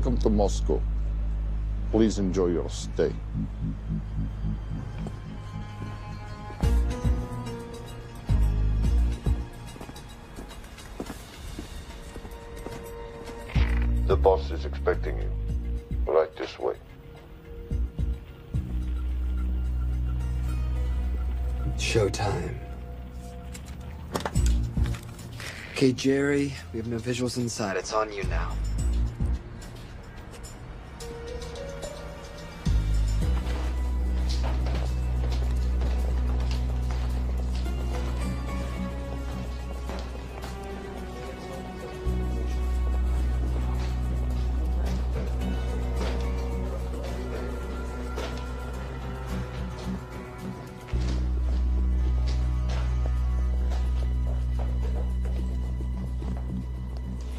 Welcome to Moscow. Please enjoy your stay. The boss is expecting you. Right this way. Showtime. Okay, Jerry, we have no visuals inside. It's on you now.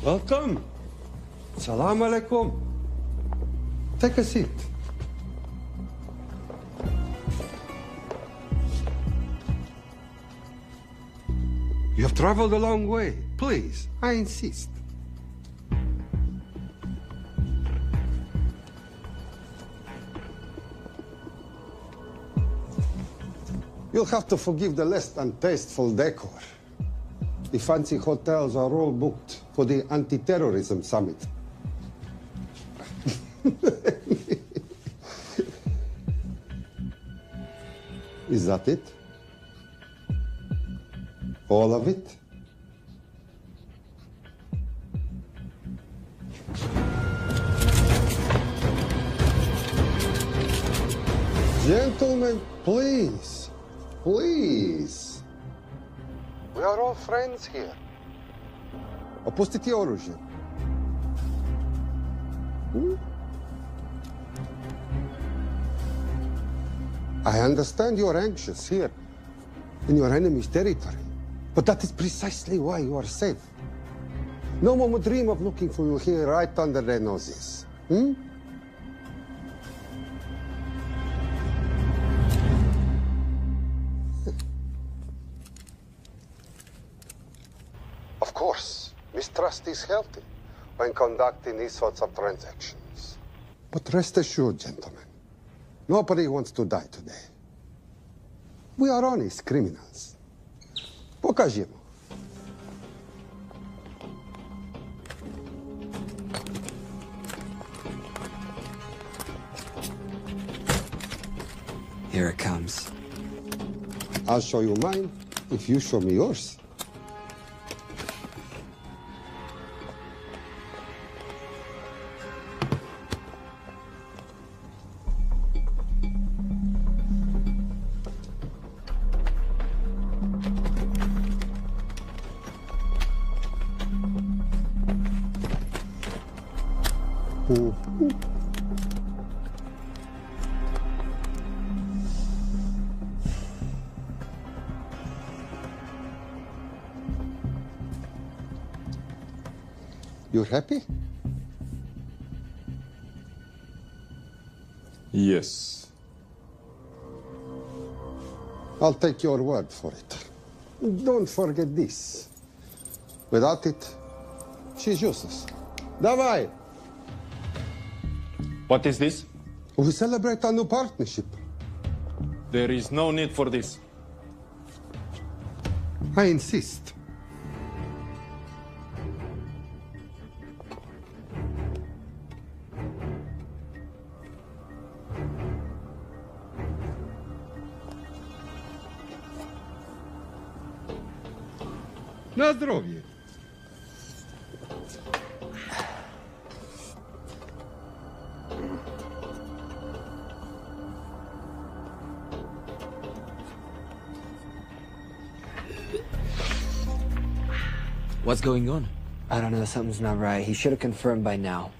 Welcome. Salam alaikum. Take a seat. You have traveled a long way. Please, I insist. You'll have to forgive the less than tasteful decor. The fancy hotels are all booked for the anti-terrorism summit. Is that it? All of it? Gentlemen, please, please. We are all friends here. Опустите оружие. I understand you are anxious here in your enemy's territory, but that is precisely why you are safe. No one would dream of looking for you here right under their noses. Of course, mistrust is healthy when conducting these sorts of transactions. But rest assured, gentlemen, nobody wants to die today. We are honest criminals. Покажемо. Here it comes. I'll show you mine if you show me yours. You're happy? Yes. I'll take your word for it. Don't forget this. Without it, she's useless. Давай! What is this? We celebrate a new partnership. There is no need for this. I insist. Na zdrowie. What's going on? I don't know, something's not right. He should have confirmed by now.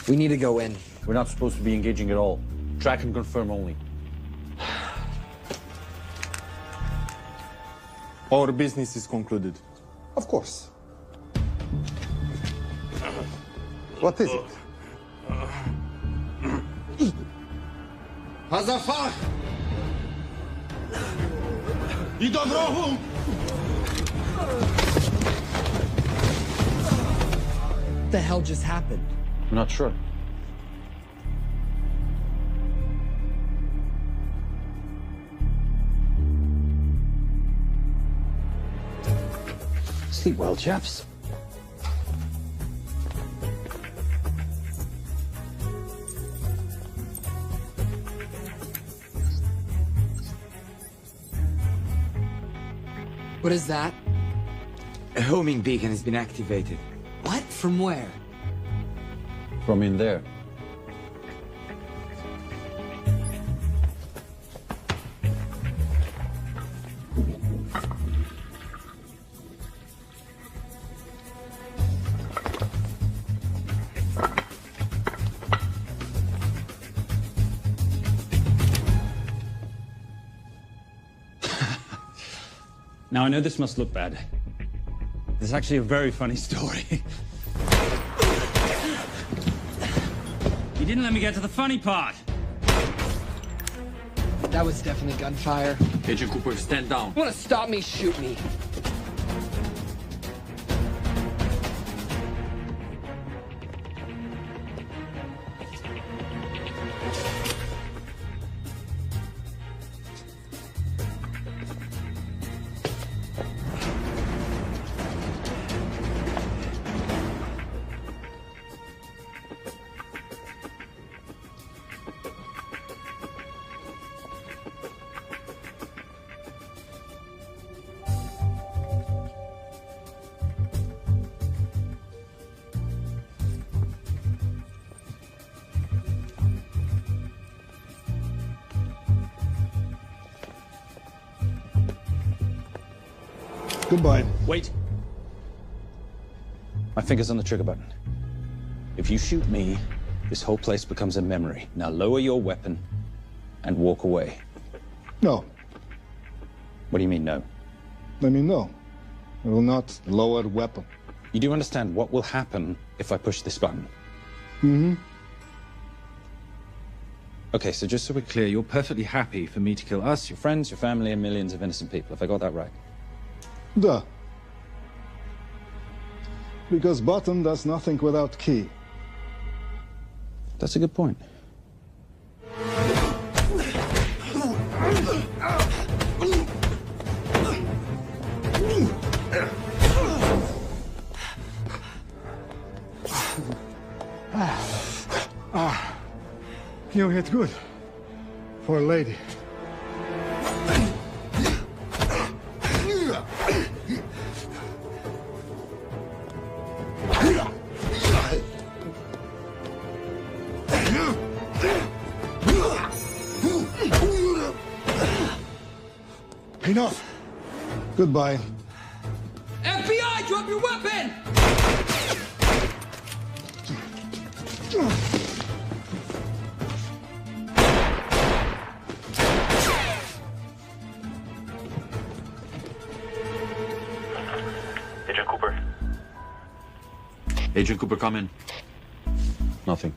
We need to go in. We're not supposed to be engaging at all. Track and confirm only. Our business is concluded. Of course. What is it? Hazafar! I do drogą! What the hell just happened? I'm not sure. Sleep well, chaps. What is that? A homing beacon has been activated. What? From where? From in there. Now, I know this must look bad. This is actually a very funny story. You didn't let me get to the funny part. That was definitely gunfire. Agent Cooper, stand down. Want to stop me, shoot me. Goodbye. Wait. My finger's on the trigger button. If you shoot me, this whole place becomes a memory. Now lower your weapon and walk away. No. What do you mean, no? I mean, no. I will not lower weapon. You do understand what will happen if I push this button? Mm-hmm. Okay, so just so we're clear, you're perfectly happy for me to kill us, your friends, your family, and millions of innocent people. Have I got that right? Duh. Because button does nothing without key. That's a good point. You hit good. For a lady. Enough. Goodbye. FBI, drop your weapon! Agent Cooper. Agent Cooper, come in. Nothing.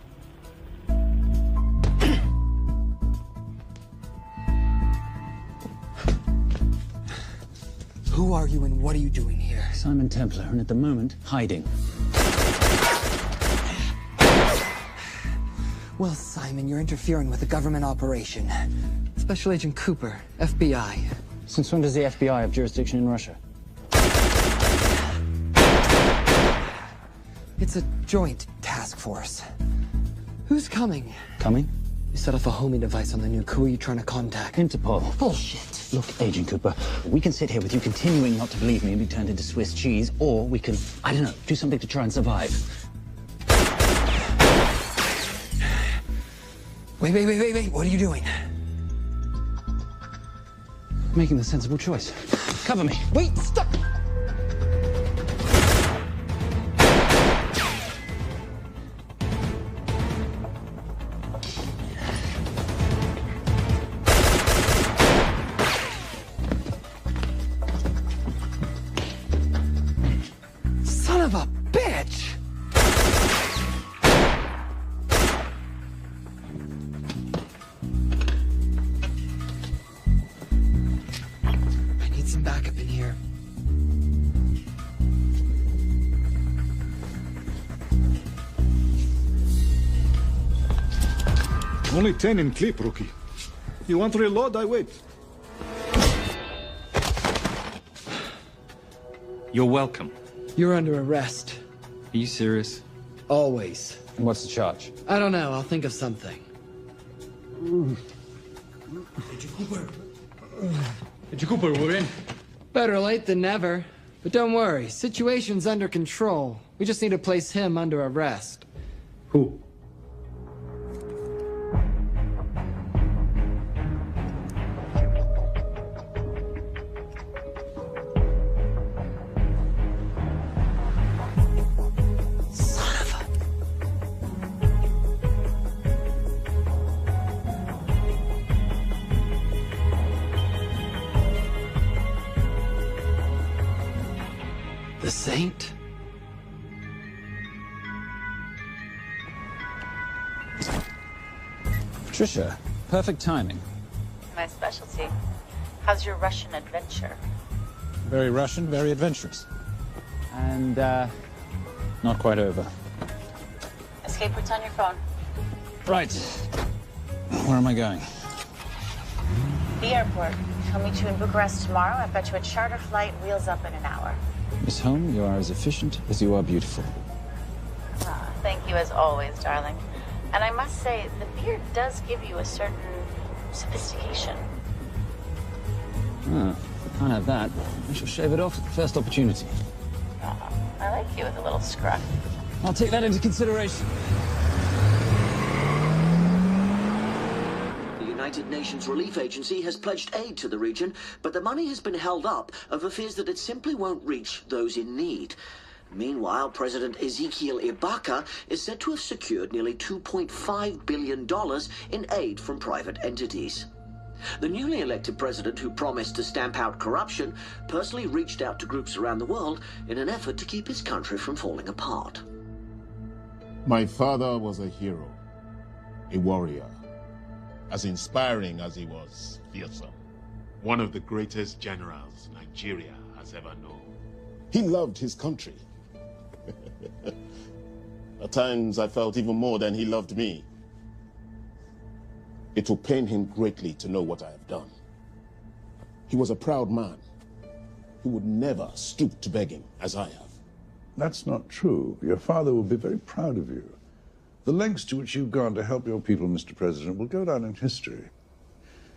Who are you and what are you doing here? Simon Templar, and at the moment, hiding. Well, Simon, you're interfering with a government operation. Special Agent Cooper, FBI. Since when does the FBI have jurisdiction in Russia? It's a joint task force. Who's coming? Coming? You set off a homing device on the nuke. Who are you trying to contact? Interpol. Bullshit. Look, Agent Cooper, we can sit here with you continuing not to believe me and be turned into Swiss cheese, or we can, I don't know, do something to try and survive. Wait. What are you doing? Making the sensible choice. Cover me. Wait, stop! Son of a bitch! I need some backup in here. Only 10 in clip, rookie. You want to reload? I wait. You're welcome. You're under arrest. Are you serious? Always. And what's the charge? I don't know. I'll think of something. Cooper, we're in. Better late than never. But don't worry. Situation's under control. We just need to place him under arrest. Who? Saint? Patricia, perfect timing. My specialty. How's your Russian adventure? Very Russian, very adventurous. And, not quite over. Escape routes on your phone. Right. Where am I going? The airport. I'll meet you in Bucharest tomorrow. I've got you a charter flight, wheels up in an hour. Miss Holm, you are as efficient as you are beautiful. Ah, thank you as always, darling. And I must say, the beard does give you a certain sophistication. Ah, I can't have that. I shall shave it off at the first opportunity. Ah, I like you with a little scruff. I'll take that into consideration. The United Nations Relief Agency has pledged aid to the region, but the money has been held up over fears that it simply won't reach those in need. Meanwhile, President Ezekiel Ibaka is said to have secured nearly $2.5 billion in aid from private entities. The newly elected president, who promised to stamp out corruption, personally reached out to groups around the world in an effort to keep his country from falling apart. My father was a hero, a warrior, as inspiring as he was fearsome. One of the greatest generals Nigeria has ever known. He loved his country. At times I felt even more than he loved me. It will pain him greatly to know what I have done. He was a proud man who would never stoop to begging as I have. That's not true. Your father will be very proud of you. The lengths to which you've gone to help your people, Mr. President, will go down in history.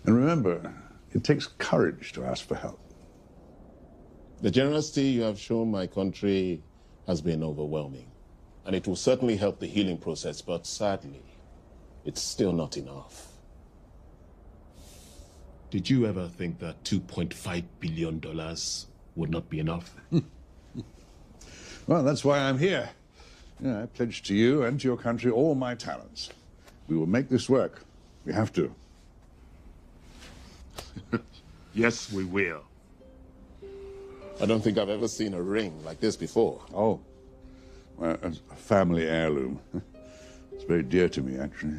And remember, it takes courage to ask for help. The generosity you have shown my country has been overwhelming. And it will certainly help the healing process, but sadly, it's still not enough. Did you ever think that $2.5 billion would not be enough? Well, that's why I'm here. I pledge to you and to your country all my talents. We will make this work. We have to. Yes, we will. I don't think I've ever seen a ring like this before. Oh, well, a family heirloom. It's very dear to me, actually.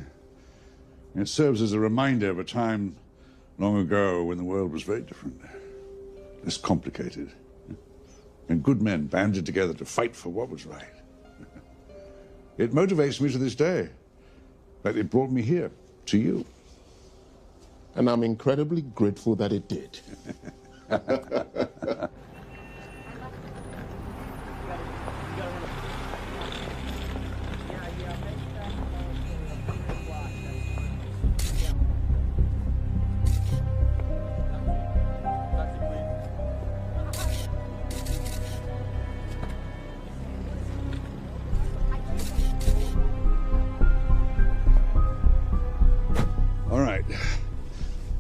It serves as a reminder of a time long ago when the world was very different, less complicated, and good men banded together to fight for what was right. It motivates me to this day. Like it brought me here, to you. And I'm incredibly grateful that it did.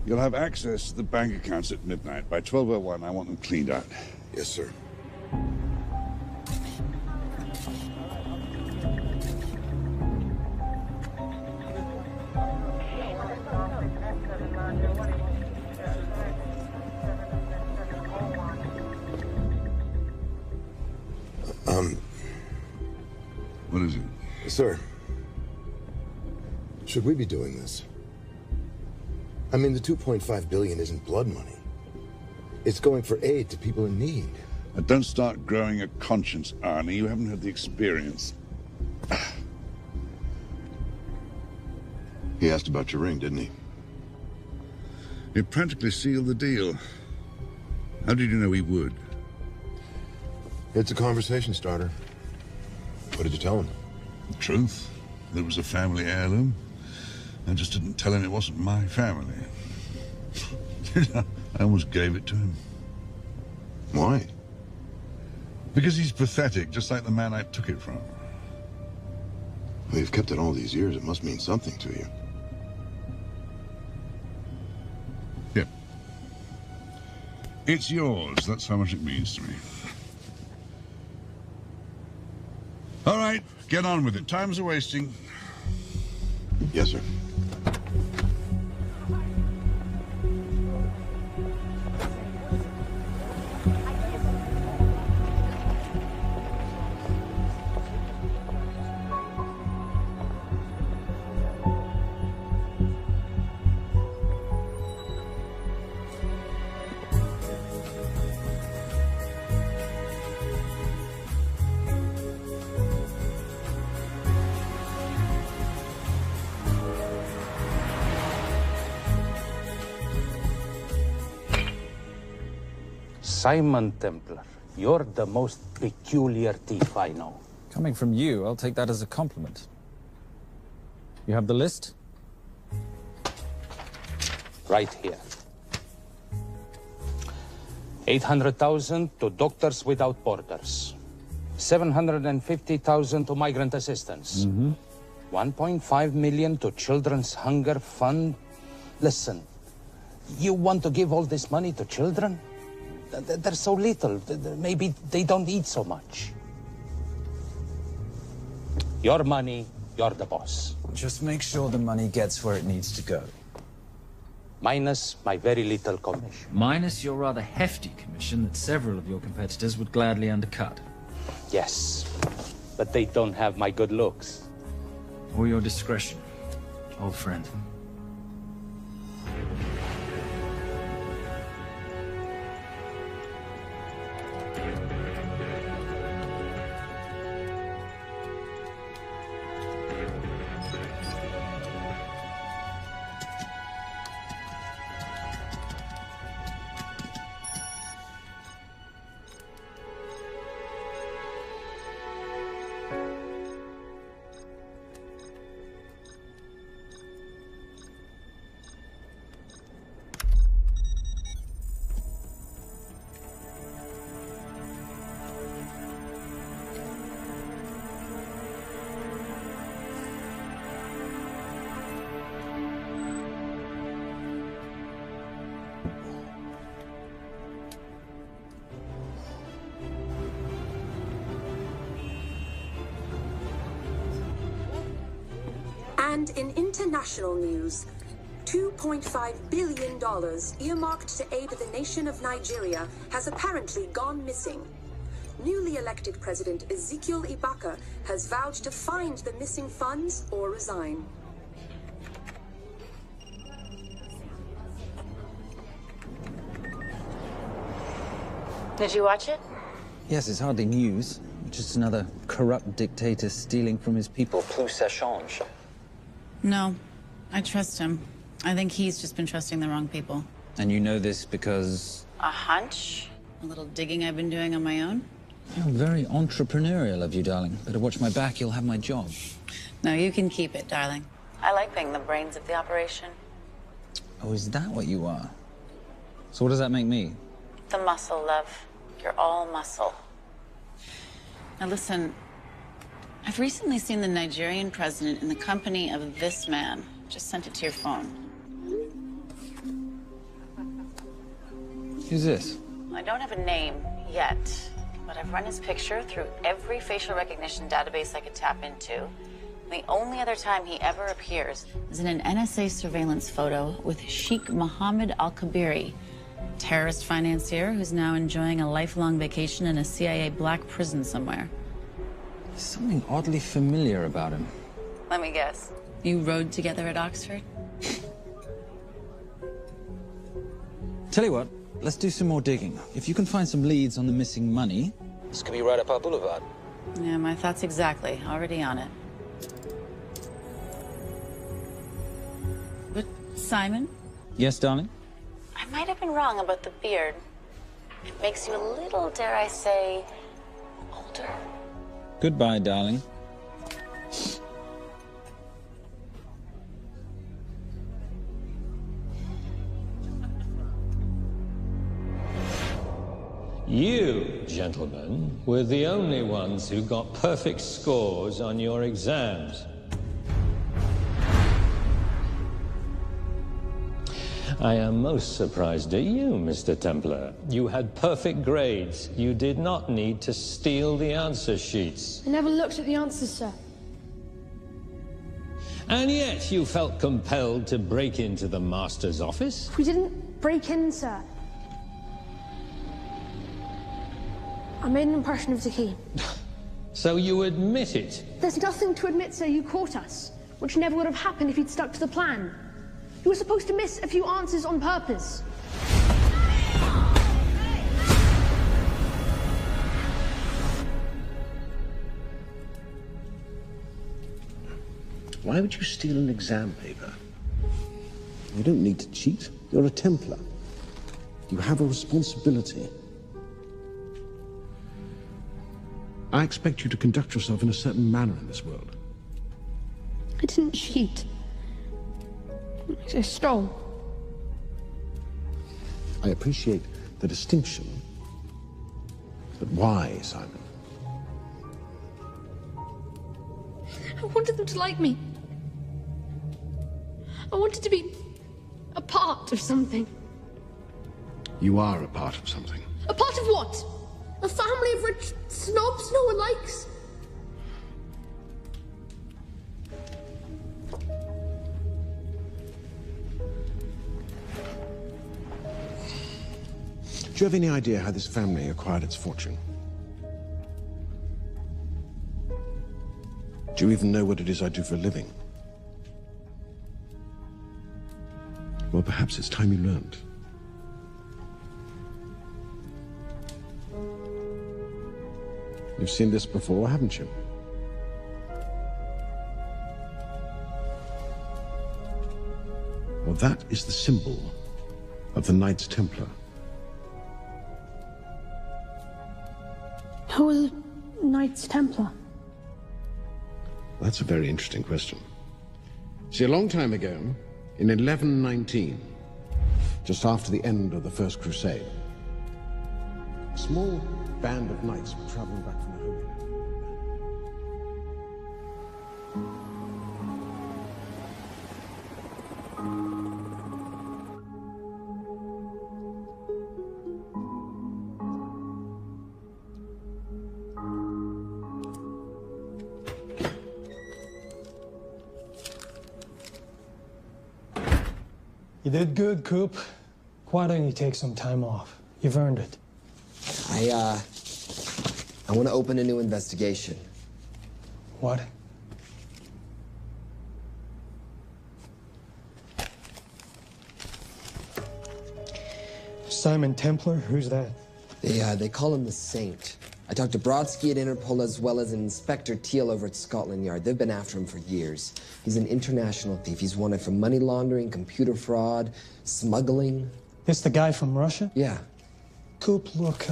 You'll have access to the bank accounts at midnight. By 12:01, I want them cleaned out. Yes, sir. What is it? Sir, should we be doing this? I mean, the $2.5 billion isn't blood money. It's going for aid to people in need. Don't start growing a conscience, Arnie. You haven't had the experience. He asked about your ring, didn't he? It practically sealed the deal. How did you know he would? It's a conversation starter. What did you tell him? The truth. That it was a family heirloom. I just didn't tell him it wasn't my family. I almost gave it to him. Why? Because he's pathetic, just like the man I took it from. Well, you've kept it all these years. It must mean something to you. Yep. It's yours. That's how much it means to me. All right, get on with it. Time's a-wasting. Yes, sir. Simon Templar, you're the most peculiar thief I know. Coming from you, I'll take that as a compliment. You have the list? Right here. 800,000 to Doctors Without Borders. 750,000 to migrant assistance. 1.5 million to Children's Hunger Fund. Listen, you want to give all this money to children? They're so little. Maybe they don't eat so much. Your money, you're the boss. Just make sure the money gets where it needs to go. Minus my very little commission. Minus your rather hefty commission that several of your competitors would gladly undercut. Yes, but they don't have my good looks. Or your discretion, old friend. And in international news, $2.5 billion earmarked to aid the nation of Nigeria has apparently gone missing. Newly elected President Ezekiel Ibaka has vowed to find the missing funds or resign. Did you watch it? Yes, it's hardly news. Just another corrupt dictator stealing from his people. Plus ça change. No, I trust him. I think he's just been trusting the wrong people. And you know this because... A hunch? A little digging I've been doing on my own. You're very entrepreneurial of you, darling. Better watch my back, you'll have my job. No, you can keep it, darling. I like being the brains of the operation. Oh, is that what you are? So what does that make me? The muscle, love. You're all muscle. Now listen, I've recently seen the Nigerian president in the company of this man. Just sent it to your phone. Who's this? I don't have a name yet, but I've run his picture through every facial recognition database I could tap into. The only other time he ever appears is in an NSA surveillance photo with Sheikh Mohammed Al-Kabiri, terrorist financier who's now enjoying a lifelong vacation in a CIA black prison somewhere. There's something oddly familiar about him. Let me guess. You rode together at Oxford? Tell you what, let's do some more digging. If you can find some leads on the missing money, this could be right up our boulevard. Yeah, my thoughts exactly. Already on it. Simon? Yes, darling? I might have been wrong about the beard. It makes you a little, dare I say, older. Goodbye, darling. You, gentlemen, were the only ones who got perfect scores on your exams. I am most surprised at you, Mr. Templar. You had perfect grades. You did not need to steal the answer sheets. I never looked at the answers, sir. And yet you felt compelled to break into the master's office? We didn't break in, sir. I made an impression of the key. So you admit it? There's nothing to admit, sir. You caught us, which never would have happened if you'd stuck to the plan. You were supposed to miss a few answers on purpose. Why would you steal an exam paper? You don't need to cheat. You're a Templar. You have a responsibility. I expect you to conduct yourself in a certain manner in this world. I didn't cheat. I stole. I appreciate the distinction. But why, Simon? I wanted them to like me. I wanted to be a part of something. You are a part of something. A part of what? A family of rich snobs no one likes? Do you have any idea how this family acquired its fortune? Do you even know what it is I do for a living? Well, perhaps it's time you learned. You've seen this before, haven't you? Well, that is the symbol of the Knights Templar. Who are the Knights Templar? That's a very interesting question. See, a long time ago, in 1119, just after the end of the First Crusade, a small band of knights were traveling back from the Holy Land. You did good, Coop. Why don't you take some time off? You've earned it. I want to open a new investigation. What? Simon Templar? Who's that? They call him the Saint. I talked to Brodsky at Interpol as well as Inspector Teal over at Scotland Yard. They've been after him for years. He's an international thief. He's wanted for money laundering, computer fraud, smuggling. This the guy from Russia? Yeah. Coop, look,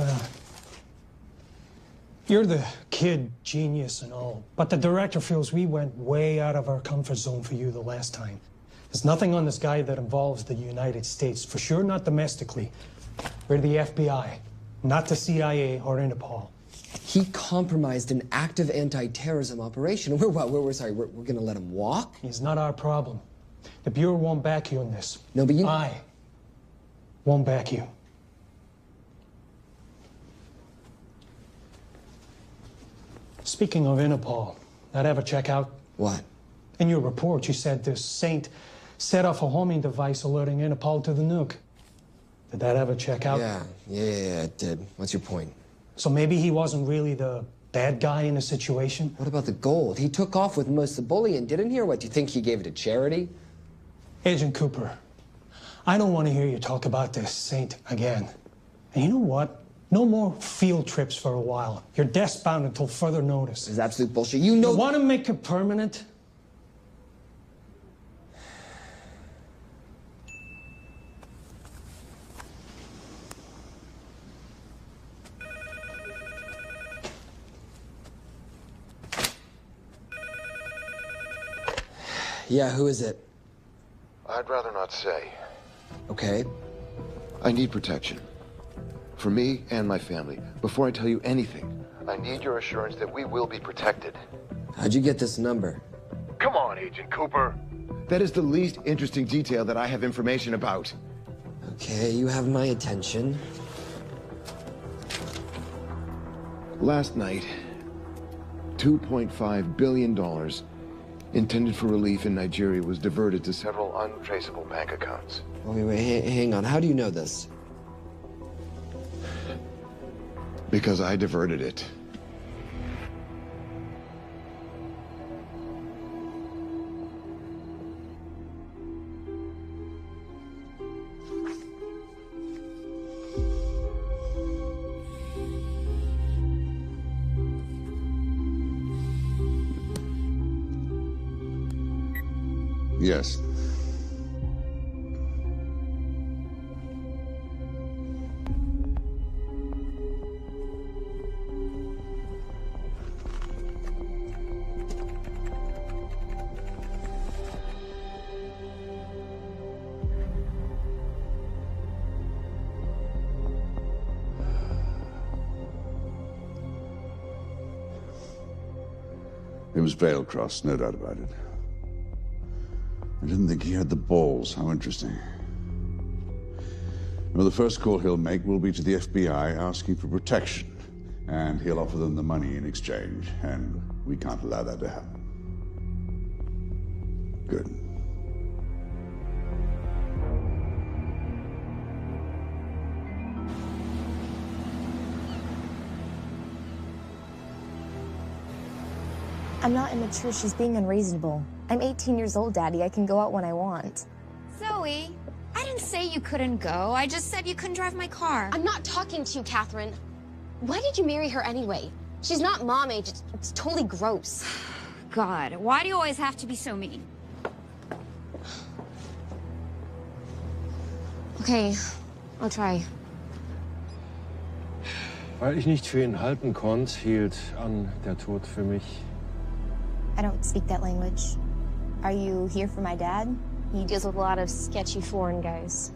you're the kid genius and all, but the director feels we went way out of our comfort zone for you the last time. There's nothing on this guy that involves the United States, for sure not domestically. We're the FBI, not the CIA or Interpol. He compromised an active anti-terrorism operation. We're gonna let him walk? It's not our problem. The Bureau won't back you on this. No, but you... I won't back you. Speaking of Interpol, that ever check out? What? In your report, you said this Saint set off a homing device alerting Interpol to the nuke. Did that ever check out? Yeah, it did. What's your point? So maybe he wasn't really the bad guy in the situation? What about the gold? He took off with most of the bullion, didn't he? Or what, do you think he gave it to charity? Agent Cooper, I don't want to hear you talk about this Saint again. And you know what? No more field trips for a while. You're desk-bound until further notice. This is absolute bullshit. You know... You want to make it permanent? Yeah, who is it? I'd rather not say. Okay. I need protection. For me and my family. Before I tell you anything, I need your assurance that we will be protected. How'd you get this number? Come on, Agent Cooper. That is the least interesting detail that I have information about. Okay, you have my attention. Last night, $2.5 billion intended for relief in Nigeria was diverted to several untraceable bank accounts. Wait, hang on. How do you know this? Because I diverted it. Yes. It was veil crossed, no doubt about it. I didn't think he had the balls. How interesting. Well, the first call he'll make will be to the FBI asking for protection. And he'll offer them the money in exchange. And we can't allow that to happen. Good. I'm not immature. She's being unreasonable. I'm 18 years old, Daddy. I can go out when I want. Zoe, I didn't say you couldn't go. I just said you couldn't drive my car. I'm not talking to you, Catherine. Why did you marry her anyway? She's not mom age. It's totally gross. God, why do you always have to be so mean? Okay, I'll try. Weil ich nicht für ihn halten konnte, hielt an der Tod für mich. I don't speak that language. Are you here for my dad? He deals with a lot of sketchy foreign guys.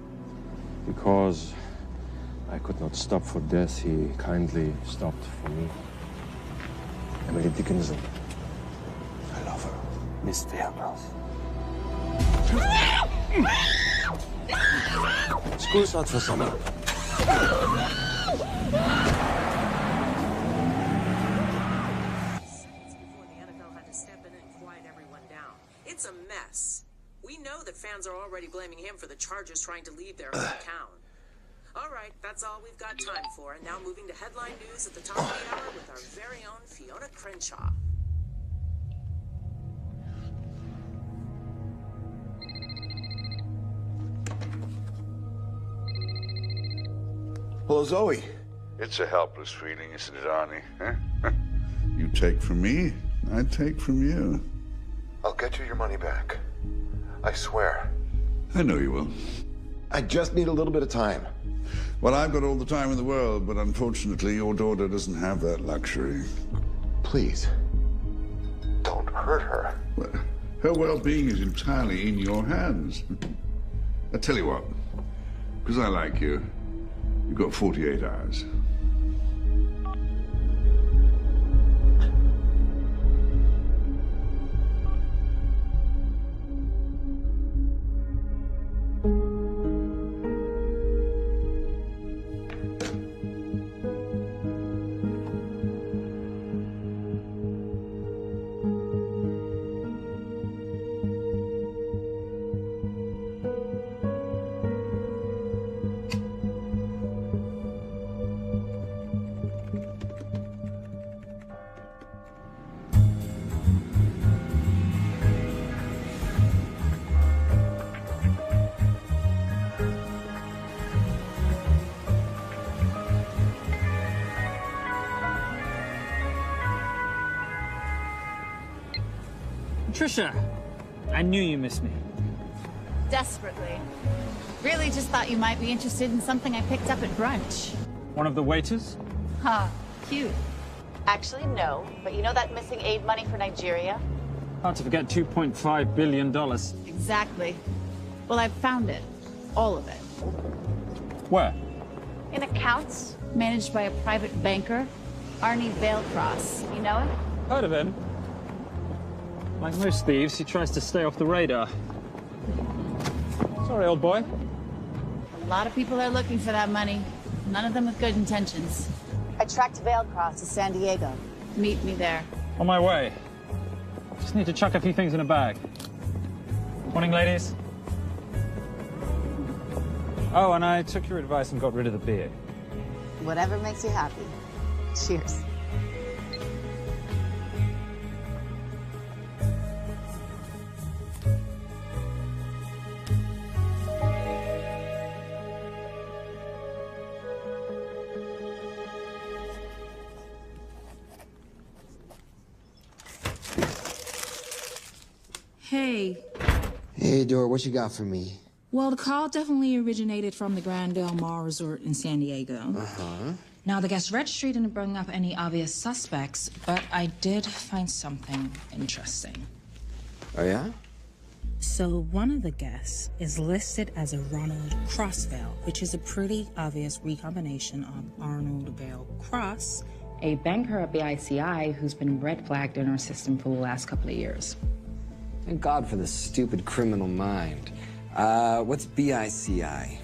Because I could not stop for death, he kindly stopped for me. Emily Dickinson. I love her. Miss Fairmouth. School's out for summer. It's a mess. We know that fans are already blaming him for the Chargers trying to leave their hometown. All right, that's all we've got time for. And now moving to headline news at the top of the hour with our very own Fiona Crenshaw. Hello, Zoe. It's a helpless feeling, isn't it, Arnie? Huh? You take from me, I take from you. I'll get you your money back. I swear. I know you will. I just need a little bit of time. Well, I've got all the time in the world, but unfortunately, your daughter doesn't have that luxury. Please, don't hurt her. Well, her well-being is entirely in your hands. I tell you what, because I like you, you've got 48 hours. Trisha, I knew you missed me. Desperately. Really just thought you might be interested in something I picked up at brunch. One of the waiters? Huh, cute. Actually, no. But you know that missing aid money for Nigeria? Hard to forget $2.5 billion. Exactly. Well, I've found it. All of it. Where? In accounts managed by a private banker, Arnie Veilcross. You know him? Heard of him. Like most thieves, he tries to stay off the radar. Sorry, old boy. A lot of people are looking for that money. None of them with good intentions. I tracked Veilcross to San Diego. Meet me there. On my way. Just need to chuck a few things in a bag. Morning, ladies. Oh, and I took your advice and got rid of the beer. Whatever makes you happy. Cheers. Hey. Hey, Dor, what you got for me? Well, the call definitely originated from the Grand Del Mar Resort in San Diego. Uh-huh. Now, the guest registry didn't bring up any obvious suspects, but I did find something interesting. Oh, yeah? So one of the guests is listed as a Ronald Crossvale, which is a pretty obvious recombination of Arnold Vale Cross, a banker at BICI who's been red flagged in our system for the last couple of years. Thank God for the stupid criminal mind. What's BICI?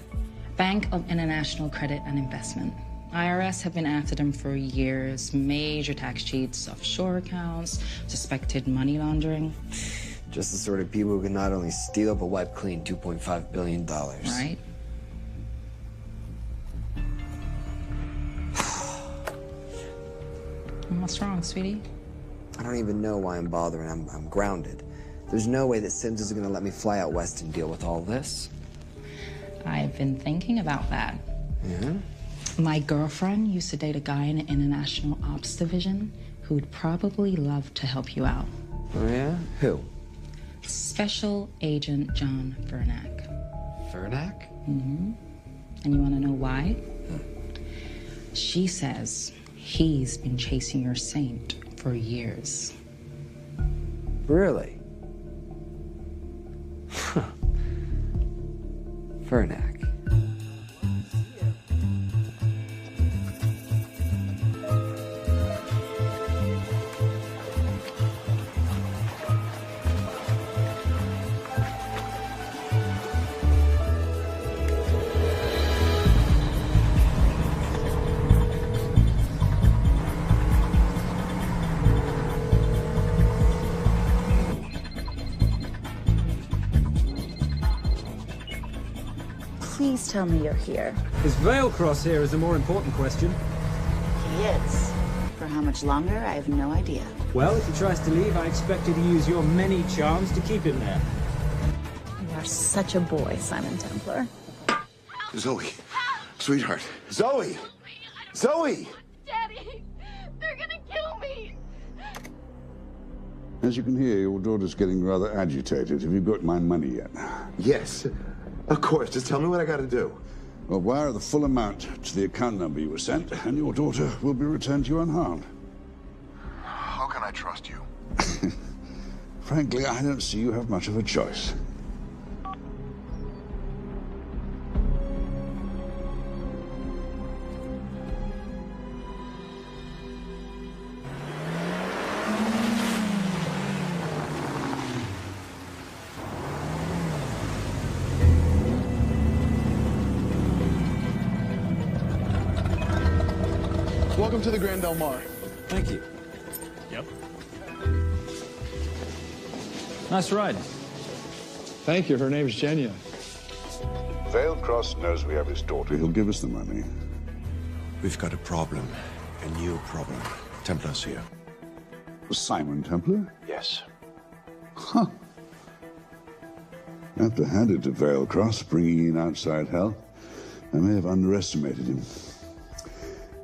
Bank of International Credit and Investment. IRS have been after them for years. Major tax cheats, offshore accounts, suspected money laundering. Just the sort of people who can not only steal but wipe clean $2.5 billion. Right? What's wrong, sweetie? I don't even know why I'm bothering. I'm grounded. There's no way that Sims is gonna let me fly out west and deal with all this. I've been thinking about that. Yeah? My girlfriend used to date a guy in the International Ops Division who'd probably love to help you out. Oh, yeah? Who? Special Agent John Vernack. Vernack? Mm-hmm. And you want to know why? She says he's been chasing your saint for years. Really? Vernack. Please tell me you're here. Is Veilcross here is a more important question. He is. For how much longer, I have no idea. Well, if he tries to leave, I expect you to use your many charms to keep him there. You are such a boy, Simon Templar. Zoe. Sweetheart. Zoe! Zoe! Daddy, they're gonna kill me. As you can hear, your daughter's getting rather agitated. Have you got my money yet? Yes. Of course. Just tell me what I gotta do. Well, wire the full amount to the account number you were sent, and your daughter will be returned to you unharmed. How can I trust you? Frankly, I don't see you have much of a choice. Welcome to the Grand Del Mar. Thank you. Yep. Nice ride. Thank you. Her name's Denya. Veilcross knows we have his daughter. He'll give us the money. We've got a problem. A new problem. Templar's here. Simon Templar? Yes. Huh. I have to hand it to Veilcross, bringing in outside help. I may have underestimated him.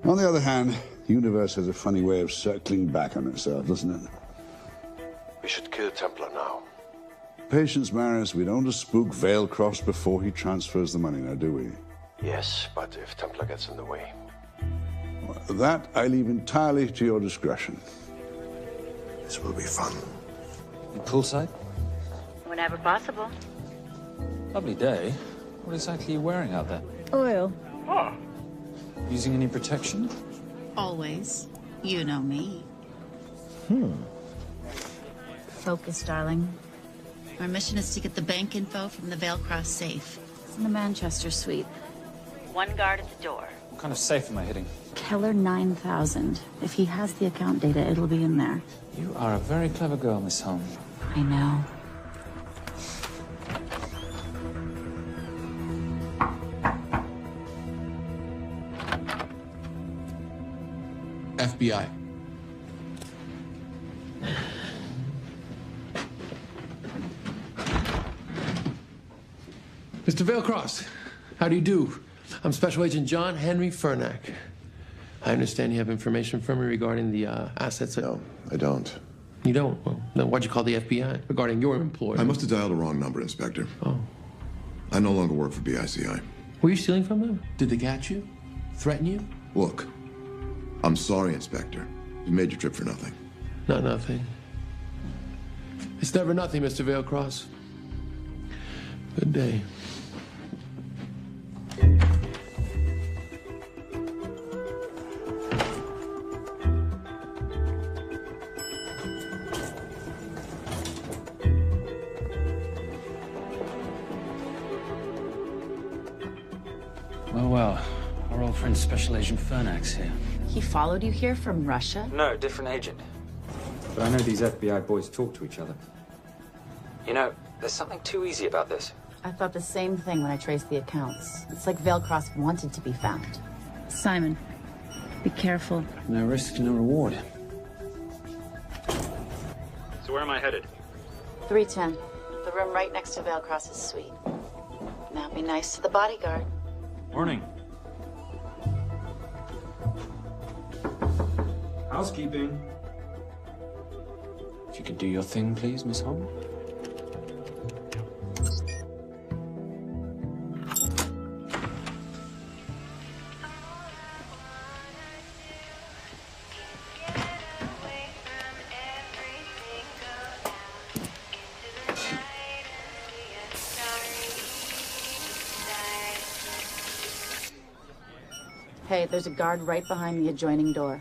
On the other hand, the universe has a funny way of circling back on itself, doesn't it? We should kill Templar now. Patience, Maris. We don't want to spook Veilcross before he transfers the money, now, do we? Yes, but if Templar gets in the way... That I leave entirely to your discretion. This will be fun. You poolside? Whenever possible. Lovely day. What exactly are you wearing out there? Oil. Using any protection? Always. You know me. Focus, darling. Our mission is to get the bank info from the Vale Cross safe. It's in the Manchester suite. One guard at the door. What kind of safe am I hitting? Keller 9000. If he has the account data, it'll be in there. You are a very clever girl, Miss Holmes. I know. FBI. Mr. Vailcross, how do you do? I'm Special Agent John Henry Fernack. I understand you have information from me regarding the assets. No, I don't. You don't? Well, then why'd you call the FBI regarding your employer? I must have dialed the wrong number, Inspector. Oh. I no longer work for BICI. Were you stealing from them? Did they catch you? Threaten you? Look, I'm sorry, Inspector. You made your trip for nothing. Not nothing. It's never nothing, Mr. Vailcross. Good day. Well, our old friend Special Agent Fernack's here. He followed you here from Russia? No, different agent. But I know these FBI boys talk to each other. You know, there's something too easy about this. I thought the same thing when I traced the accounts. It's like Vailcross wanted to be found. Simon, be careful. No risk, no reward. So where am I headed? 310. The room right next to Vailcross's suite. Now be nice to the bodyguard. Morning. Housekeeping. If you could do your thing, please, Miss Holmes. Hey, there's a guard right behind the adjoining door.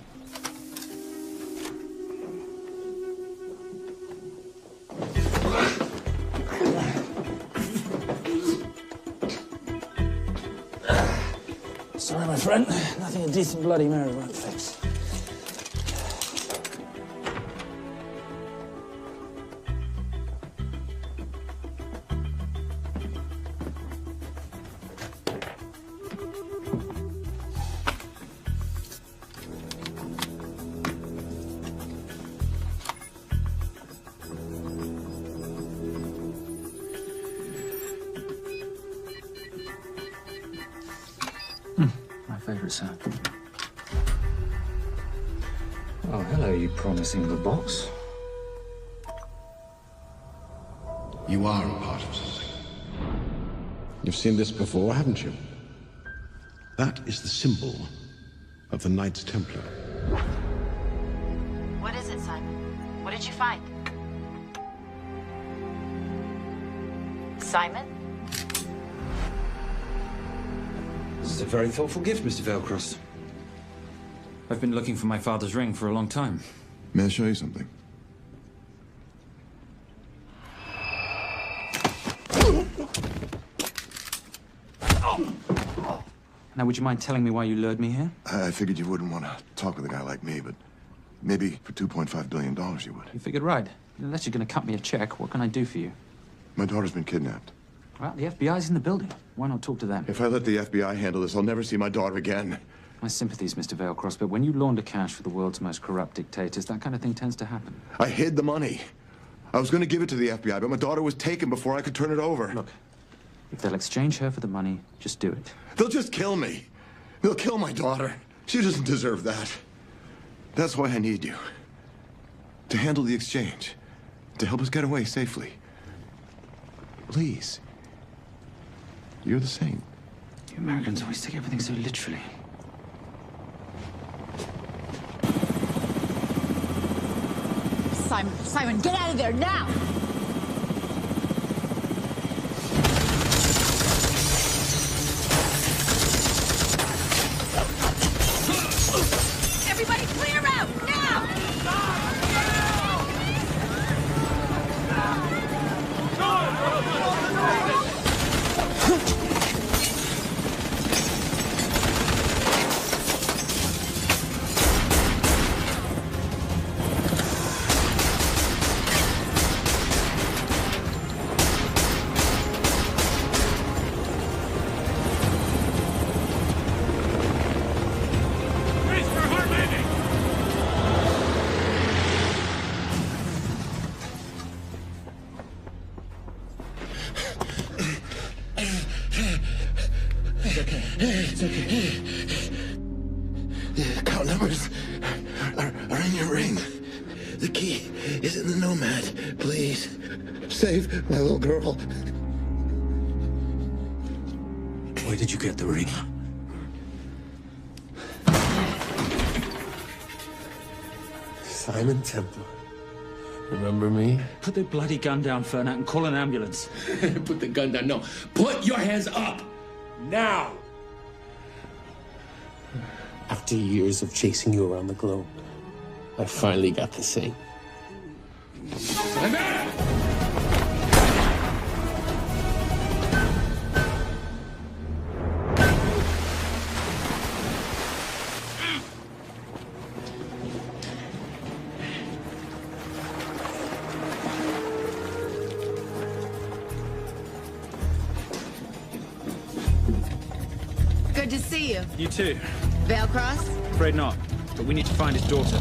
Sorry, my friend. Nothing a decent Bloody Mary won't fix. Favorite sound. Oh, hello, you promising little box. You are a part of something. You've seen this before, haven't you? That is the symbol of the Knights Templar. What is it, Simon? What did you find? Simon? This is a very thoughtful gift, Mr. Vailcross. I've been looking for my father's ring for a long time. May I show you something? Now, would you mind telling me why you lured me here? I figured you wouldn't want to talk with a guy like me, but maybe for $2.5 billion you would. You figured right. Unless you're going to cut me a check, what can I do for you? My daughter's been kidnapped. Well, the FBI's in the building. Why not talk to them? If I let the FBI handle this, I'll never see my daughter again. My sympathies, Mr. Vailcross, but when you launder cash for the world's most corrupt dictators, that kind of thing tends to happen. I hid the money. I was going to give it to the FBI, but my daughter was taken before I could turn it over. Look, if they'll exchange her for the money, just do it. They'll just kill me. They'll kill my daughter. She doesn't deserve that. That's why I need you. To handle the exchange. To help us get away safely. Please. You're the saint. You Americans always take everything so literally. Simon. Simon, get out of there now! Everybody clear out, now! It's okay. The account numbers are in your ring. The key is in the Nomad. Please, save my little girl. Where did you get the ring? Simon Templar. Remember me? Put the bloody gun down, Fernak, and call an ambulance. Put the gun down. No. Put your hands up. Now. After years of chasing you around the globe, I finally got to say. Simon! Good to see you. You too. Veil Cross? Afraid not, but we need to find his daughter.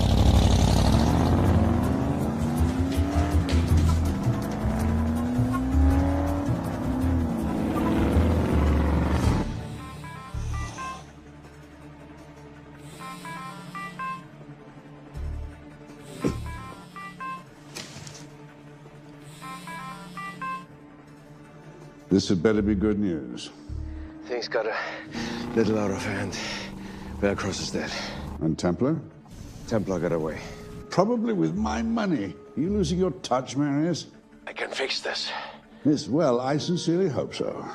This had better be good news. Things got a little out of hand. Veil Cross is dead. And Templar? Templar got away. Probably with my money. Are you losing your touch, Marius? I can fix this. Yes, well, I sincerely hope so.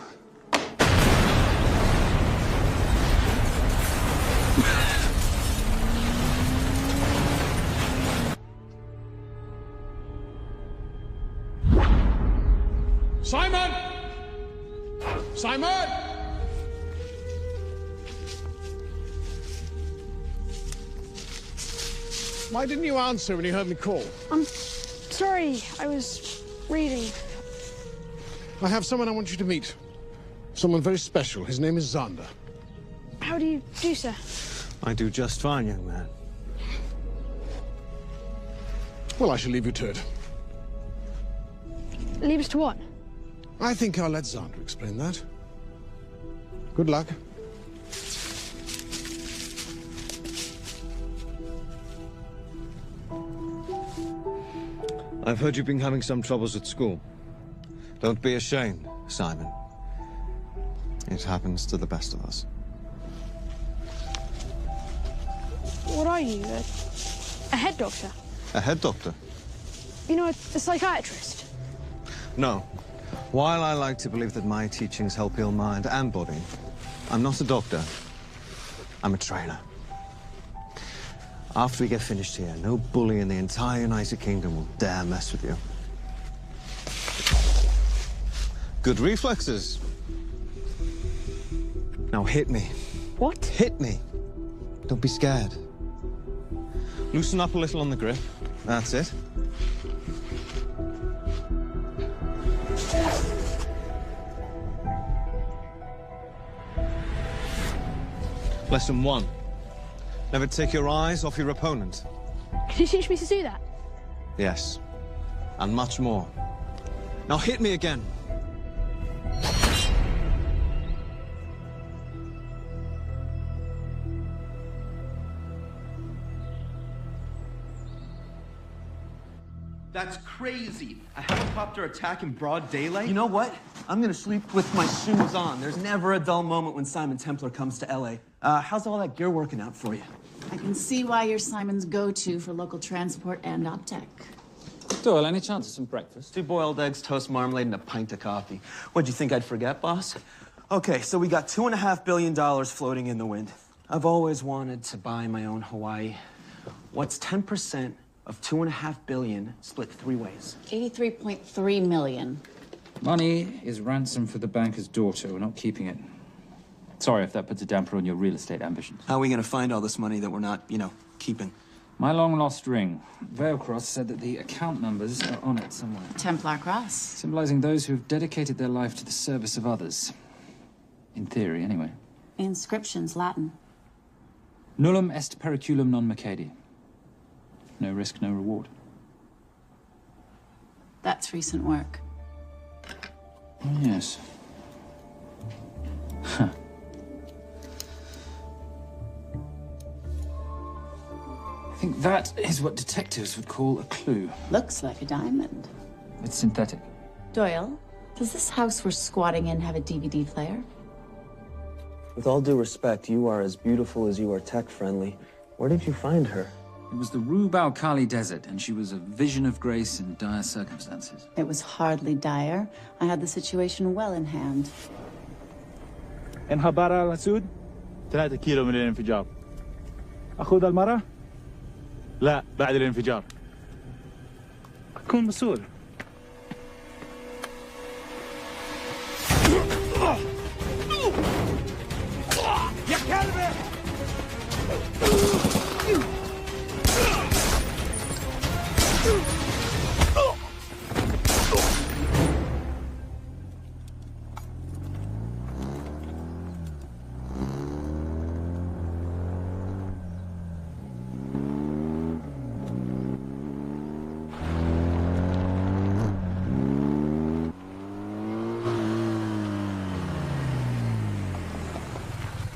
Simon! Simon! Why didn't you answer when you heard me call? I'm sorry, I was reading. I have someone I want you to meet. Someone very special. His name is Xander. How do you do, sir? I do just fine, young man. Well, I shall leave you to it. Leave us to what? I think I'll let Xander explain that. Good luck. I've heard you've been having some troubles at school. Don't be ashamed, Simon. It happens to the best of us. What are you, a head doctor? A head doctor? You know, a psychiatrist? No. While I like to believe that my teachings help heal mind and body, I'm not a doctor. I'm a trainer. After we get finished here, no bully in the entire United Kingdom will dare mess with you. Good reflexes. Now hit me. What? Hit me. Don't be scared. Loosen up a little on the grip. That's it. Lesson 1. Never take your eyes off your opponent. Can you teach me to do that? Yes. And much more. Now hit me again. That's crazy. A helicopter attack in broad daylight? You know what? I'm gonna sleep with my shoes on. There's never a dull moment when Simon Templar comes to LA. How's all that gear working out for you? I can see why you're Simon's go-to for local transport and optech. Doyle, any chance of some breakfast? 2 boiled eggs, toast, marmalade, and a pint of coffee. What'd you think I'd forget, boss? Okay, so we got $2.5 billion floating in the wind. I've always wanted to buy my own Hawaii. What's 10% of $2.5 billion split 3 ways? 83.3 million. Money is ransom for the banker's daughter. We're not keeping it. Sorry if that puts a damper on your real estate ambitions. How are we gonna find all this money that we're not, keeping? My long-lost ring. Veilcross said that the account numbers are on it somewhere. Templar cross. Symbolizing those who have dedicated their life to the service of others. In theory, anyway. Inscription's Latin. Nullum est periculum non mercedi. No risk, no reward. That's recent work. Oh, yes. Huh. I think that is what detectives would call a clue. Looks like a diamond. It's synthetic. Doyle, does this house we're squatting in have a DVD player? With all due respect, you are as beautiful as you are tech-friendly. Where did you find her? It was the Rub al-Khali Desert, and she was a vision of grace in dire circumstances. It was hardly dire. I had the situation well in hand. انخبر على السود 3 كيلو من الانفجار. أخذ المرة؟ لا بعد الانفجار. أكون مسؤول. يا كلبي!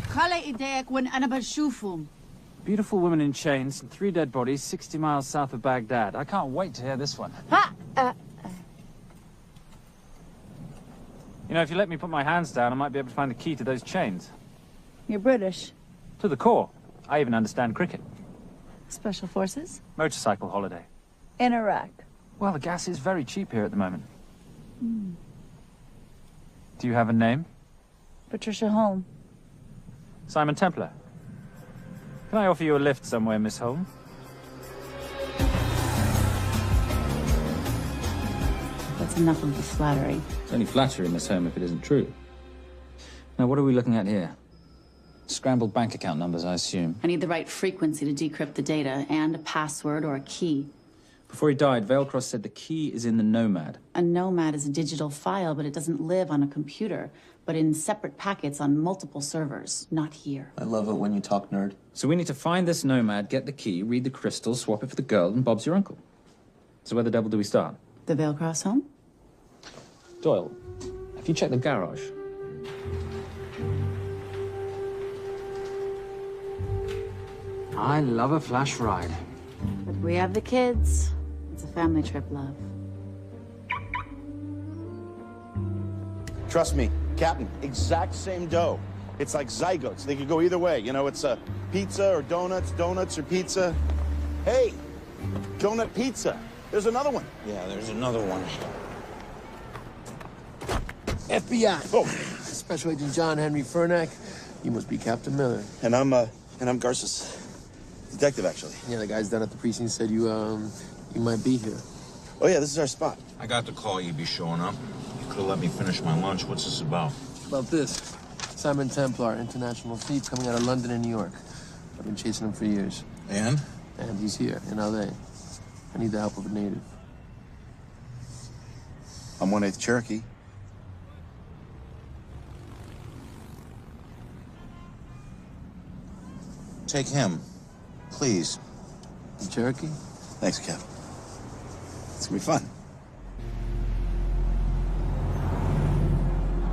خلي ايديك وين انا بشوفهم. Beautiful woman in chains and 3 dead bodies 60 miles south of Baghdad. I can't wait to hear this one. You know, if you let me put my hands down, I might be able to find the key to those chains. You're British. To the core. I even understand cricket. Special forces? Motorcycle holiday. In Iraq. Well, the gas is very cheap here at the moment. Do you have a name? Patricia Holm. Simon Templar. Can I offer you a lift somewhere, Miss Holm? That's enough of the flattery. It's only flattery, Miss Holm, if it isn't true. Now, what are we looking at here? Scrambled bank account numbers, I assume. I need the right frequency to decrypt the data and a password or a key. Before he died, Veilcross said the key is in the Nomad. A Nomad is a digital file, but it doesn't live on a computer, but in separate packets on multiple servers, not here. I love it when you talk nerd. So we need to find this Nomad, get the key, read the crystal, swap it for the girl, and Bob's your uncle. So where the devil do we start? The Veilcross home? Doyle, have you checked the garage? I love a flash ride. But we have the kids. It's a family trip, love. Trust me, Captain, exact same dough. It's like zygotes. They could go either way. You know, it's a pizza or donuts, donuts or pizza. Hey, donut pizza. There's another one. Yeah, there's another one. FBI. Oh. Special Agent John Henry Furnack. You must be Captain Miller. And I'm Garces. Detective, actually. Yeah, the guys down at the precinct said you might be here. Oh, yeah, this is our spot. I got the call you'd be showing up. You could have let me finish my lunch. What's this about? About this. Simon Templar, international thief coming out of London and New York. I've been chasing him for years. And? And he's here, in L.A. I need the help of a native. I'm 1/8 Cherokee. Take him, please. The Cherokee? Thanks, Cap. It's gonna be fun.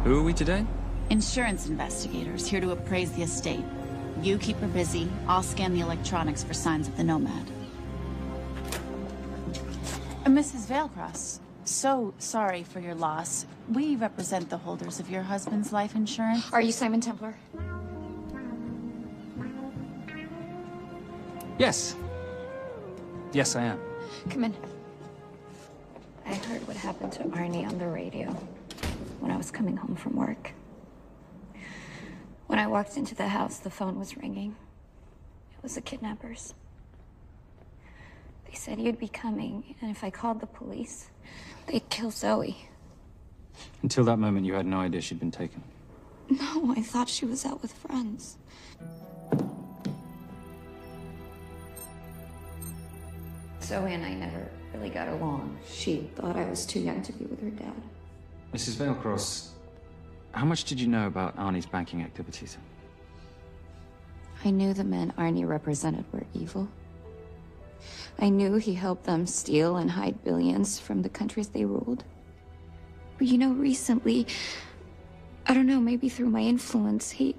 Who are we today? Insurance investigators here to appraise the estate. You keep her busy. I'll scan the electronics for signs of the Nomad. Mrs. Veilcross, so sorry for your loss. We represent the holders of your husband's life insurance. Are you Simon Templar? Yes. Yes, I am. Come in. I heard what happened to Arnie on the radio when I was coming home from work. When I walked into the house, the phone was ringing. It was the kidnappers. They said you'd be coming, and if I called the police, they'd kill Zoe. Until that moment, you had no idea she'd been taken. No, I thought she was out with friends. Zoe and I never really got along. She thought I was too young to be with her dad. Mrs. Veilcross, how much did you know about Arnie's banking activities? I knew the men Arnie represented were evil. I knew he helped them steal and hide billions from the countries they ruled. But you know, recently, I don't know, maybe through my influence, he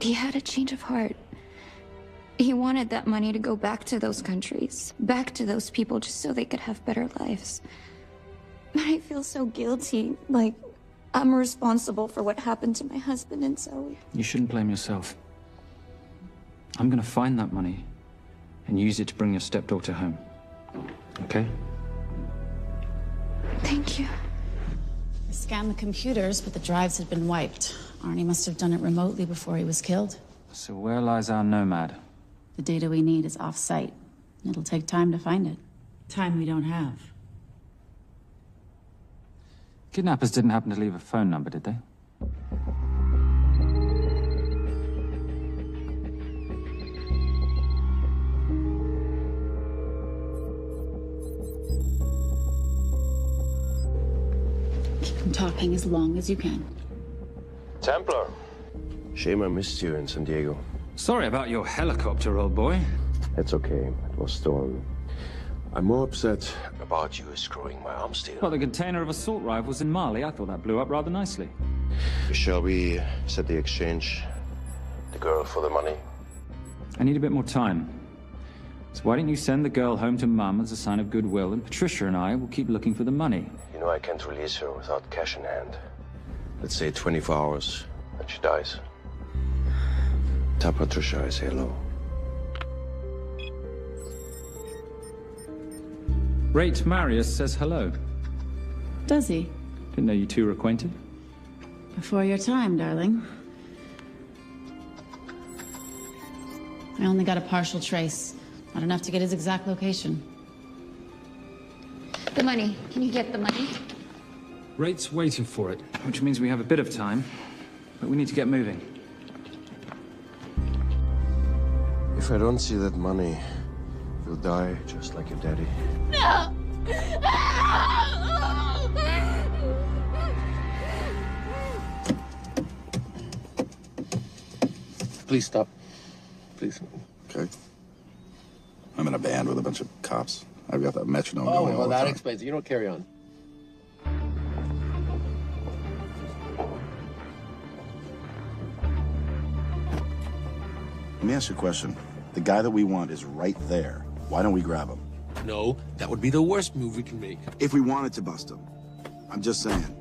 had a change of heart. He wanted that money to go back to those countries, back to those people, just so they could have better lives. But I feel so guilty, like I'm responsible for what happened to my husband and Zoe. You shouldn't blame yourself. I'm gonna find that money and use it to bring your stepdaughter home. Okay? Thank you. I scanned the computers, but the drives had been wiped. Arnie must have done it remotely before he was killed. So where lies our nomad? The data we need is off-site. It'll take time to find it. Time we don't have. Kidnappers didn't happen to leave a phone number, did they? Keep them talking as long as you can. Templar. Shame I missed you in San Diego. Sorry about your helicopter, old boy. It's okay. It was stolen. I'm more upset about you screwing my arms deal. Well, the container of assault rifles in Mali, I thought that blew up rather nicely. Shall we set the exchange? The girl for the money? I need a bit more time. So why don't you send the girl home to Mum as a sign of goodwill, and Patricia and I will keep looking for the money. You know I can't release her without cash in hand. Let's say 24 hours, and she dies. Tell Patricia I say hello. Rate Marius says hello. Does he? Didn't know you two were acquainted. Before your time, darling. I only got a partial trace. Not enough to get his exact location. The money. Can you get the money? Rate's waiting for it, which means we have a bit of time, but we need to get moving. If I don't see that money, you'll die just like your daddy. No! Please stop. Please. Okay. I'm in a band with a bunch of cops. I've got that metronome Oh, going all well, the that time. explains it. You don't carry on. Let me ask you a question. The guy that we want is right there. Why don't we grab him? No, that would be the worst move we can make. If we wanted to bust him. I'm just saying.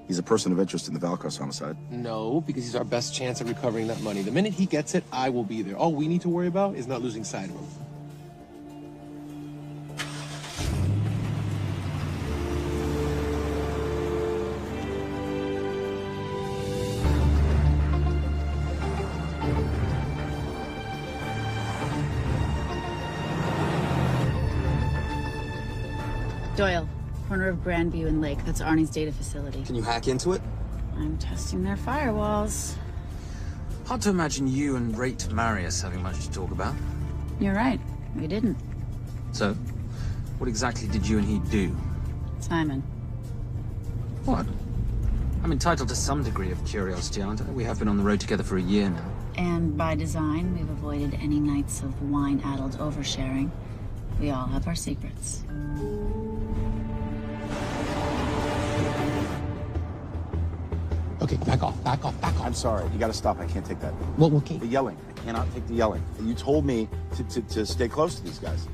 He's a person of interest in the Veilcross homicide. No, because he's our best chance at recovering that money. The minute he gets it, I will be there. All we need to worry about is not losing sight of him. Doyle, corner of Grandview and Lake. That's Arnie's data facility. Can you hack into it? I'm testing their firewalls. Hard to imagine you and Rate Marius having much to talk about. You're right. We didn't. So, what exactly did you and he do? Simon. What? I'm entitled to some degree of curiosity, aren't I? We have been on the road together for a year now. And by design, we've avoided any nights of wine-addled oversharing. We all have our secrets. Okay, back off, back off, back off. I'm sorry. You gotta stop. I can't take that. Well, okay. The yelling. I cannot take the yelling. You told me to stay close to these guys.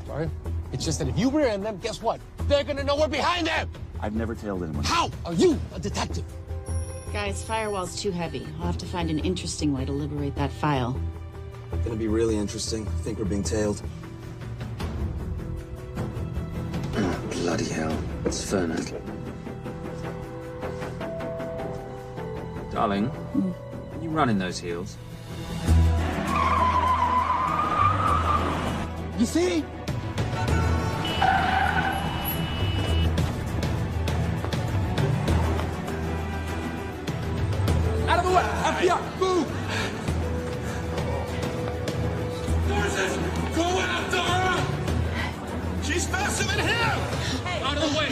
Sorry? It's just that if you rear end them, guess what? They're gonna know we're behind them! I've never tailed anyone. How are you a detective? Guys, firewall's too heavy. I'll have to find an interesting way to liberate that file. Gonna be really interesting. I think we're being tailed. Bloody hell. It's Fernet. Darling, you running those heels? You see? Out of the way! FBI, move! Forces, go after her! She's faster than him! Out of the way!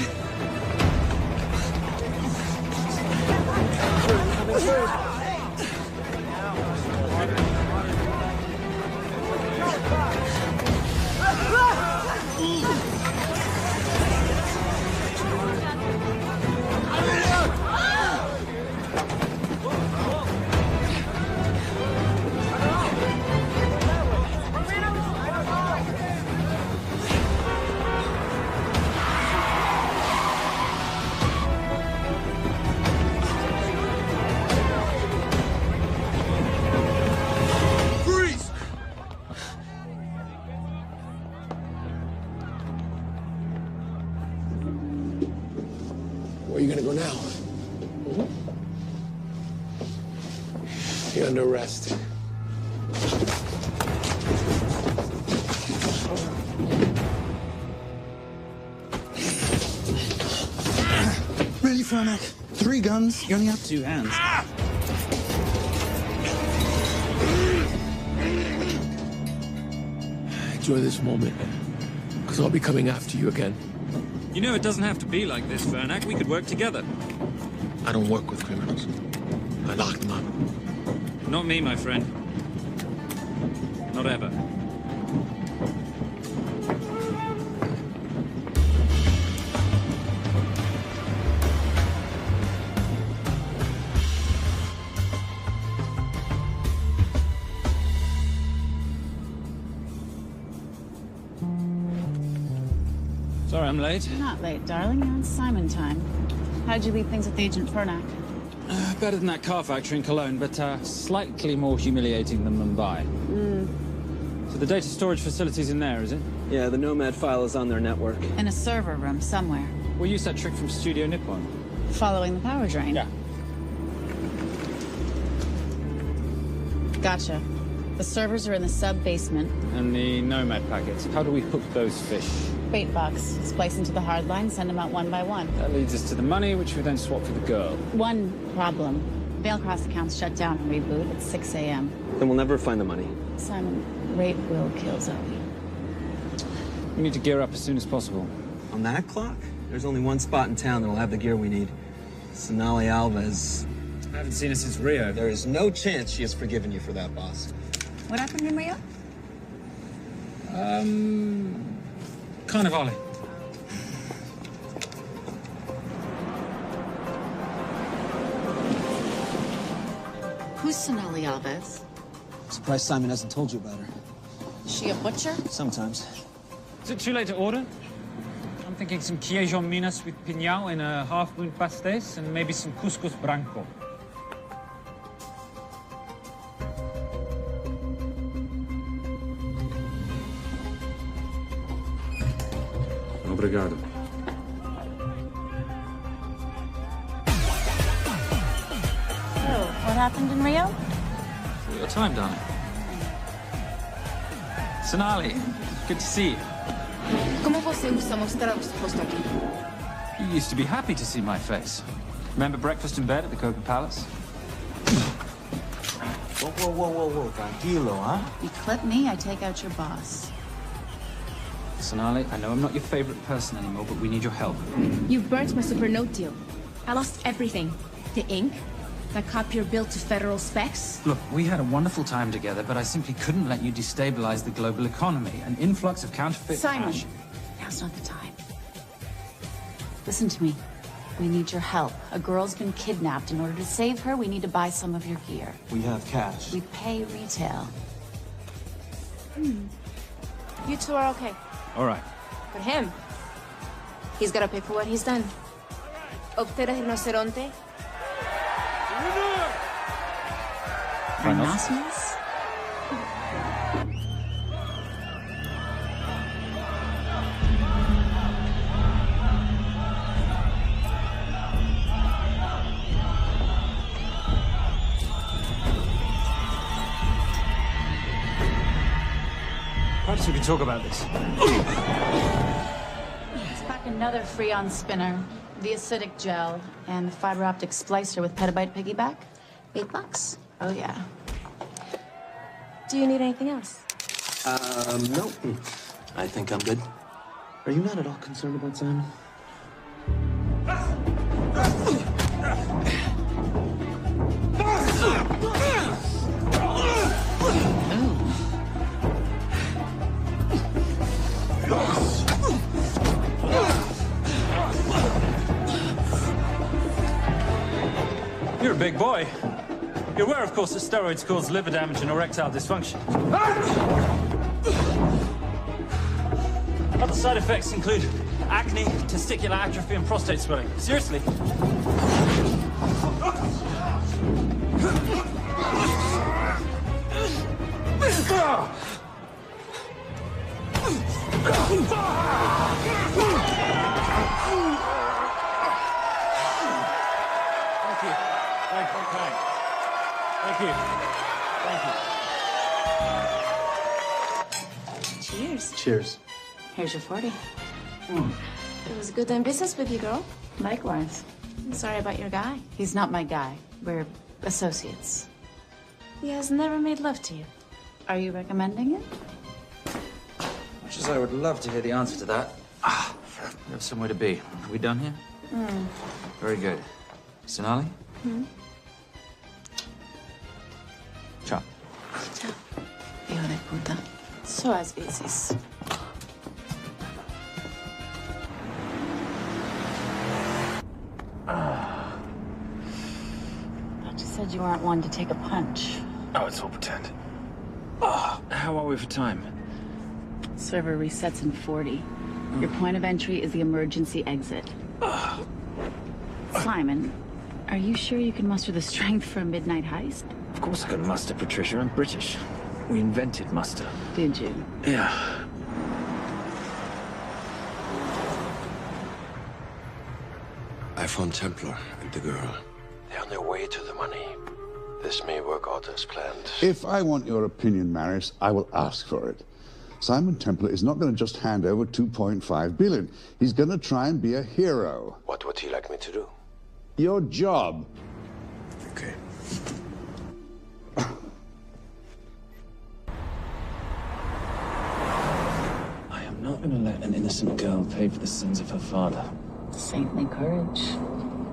Where are you gonna go now? You're under arrest. Ready, Fernet? 3 guns, you only have 2 hands. Enjoy this moment, because I'll be coming after you again. You know it doesn't have to be like this, Fernak. We could work together. I don't work with criminals. I lock them up. Not me, my friend. Not ever. Sorry I'm late. You're not late, darling. You're on Simon time. How'd you leave things with Agent Fernak? Better than that car factory in Cologne, but slightly more humiliating than Mumbai. So the data storage facility's in there, is it? Yeah, the Nomad file is on their network. In a server room somewhere. We'll use that trick from Studio Nippon. Following the power drain? Yeah. Gotcha. The servers are in the sub-basement. And the Nomad packets. How do we hook those fish? Bait box. Splice into the hard line, send them out one by one. That leads us to the money, which we then swap for the girl. One problem. Bailcross accounts shut down and reboot at 6 a.m. Then we'll never find the money. Simon, rape will kill Zoe. We need to gear up as soon as possible. On that clock? There's only one spot in town that'll have the gear we need. Sonali Alves. I haven't seen her since Rio. There is no chance she has forgiven you for that, boss. What happened in Rio? Carnivale. Who's Sonali Alves? Surprised Simon hasn't told you about her. Is she a butcher? Sometimes. Is it too late to order? I'm thinking some queijo minas with piñao in a half-moon pastéis and maybe some couscous branco. Obrigado. So, what happened in Rio? Your time, darling. Sonali, good to see you. ¿Cómo você usa mostrar o rosto aqui? You used to be happy to see my face. Remember breakfast in bed at the Coca Palace? Whoa. Tranquilo, huh? You clip me, I take out your boss. Sonali, I know I'm not your favorite person anymore, but we need your help. You burnt my supernote deal. I lost everything. The ink, that copier built to federal specs. Look, we had a wonderful time together, but I simply couldn't let you destabilize the global economy. An influx of counterfeit Simon, cash. now's not the time. Listen to me. We need your help. A girl's been kidnapped. In order to save her, we need to buy some of your gear. We have cash. We pay retail. You two are okay. All right. But him, he's gotta pay for what he's done. Obtera rinoceronte. Rhinoceros? Perhaps we could talk about this. Let's pack another Freon spinner, the acidic gel, and the fiber optic splicer with petabyte piggyback. $8. Oh, yeah. Do you need anything else? No. I think I'm good. Are you not at all concerned about Simon? You're a big boy. You're aware, of course, that steroids cause liver damage and erectile dysfunction. Other side effects include acne, testicular atrophy, and prostate swelling. Seriously. Thank you. Cheers. Cheers. Here's your 40. It was good doing business with you, girl. Likewise. I'm sorry about your guy. He's not my guy. We're associates. He has never made love to you. Are you recommending it? Much as I would love to hear the answer to that. We have somewhere to be. Are we done here? Very good. Sonali? Ciao. Ciao. Hijo de puta. So as veces. Thought you said you weren't one to take a punch. Oh, it's all pretend. How are we for time? Server resets in 40. Your point of entry is the emergency exit. Simon, are you sure you can muster the strength for a midnight heist? Of course I can muster, Patricia. I'm British. We invented muster. Did you? Yeah. I found Templar and the girl. They're on their way to the money. This may work out as planned. If I want your opinion, Maris, I will ask for it. Simon Templar is not going to just hand over 2.5 billion. He's going to try and be a hero. What would he like me to do? Your job. Okay. I am not going to let an innocent girl pay for the sins of her father. Saintly courage.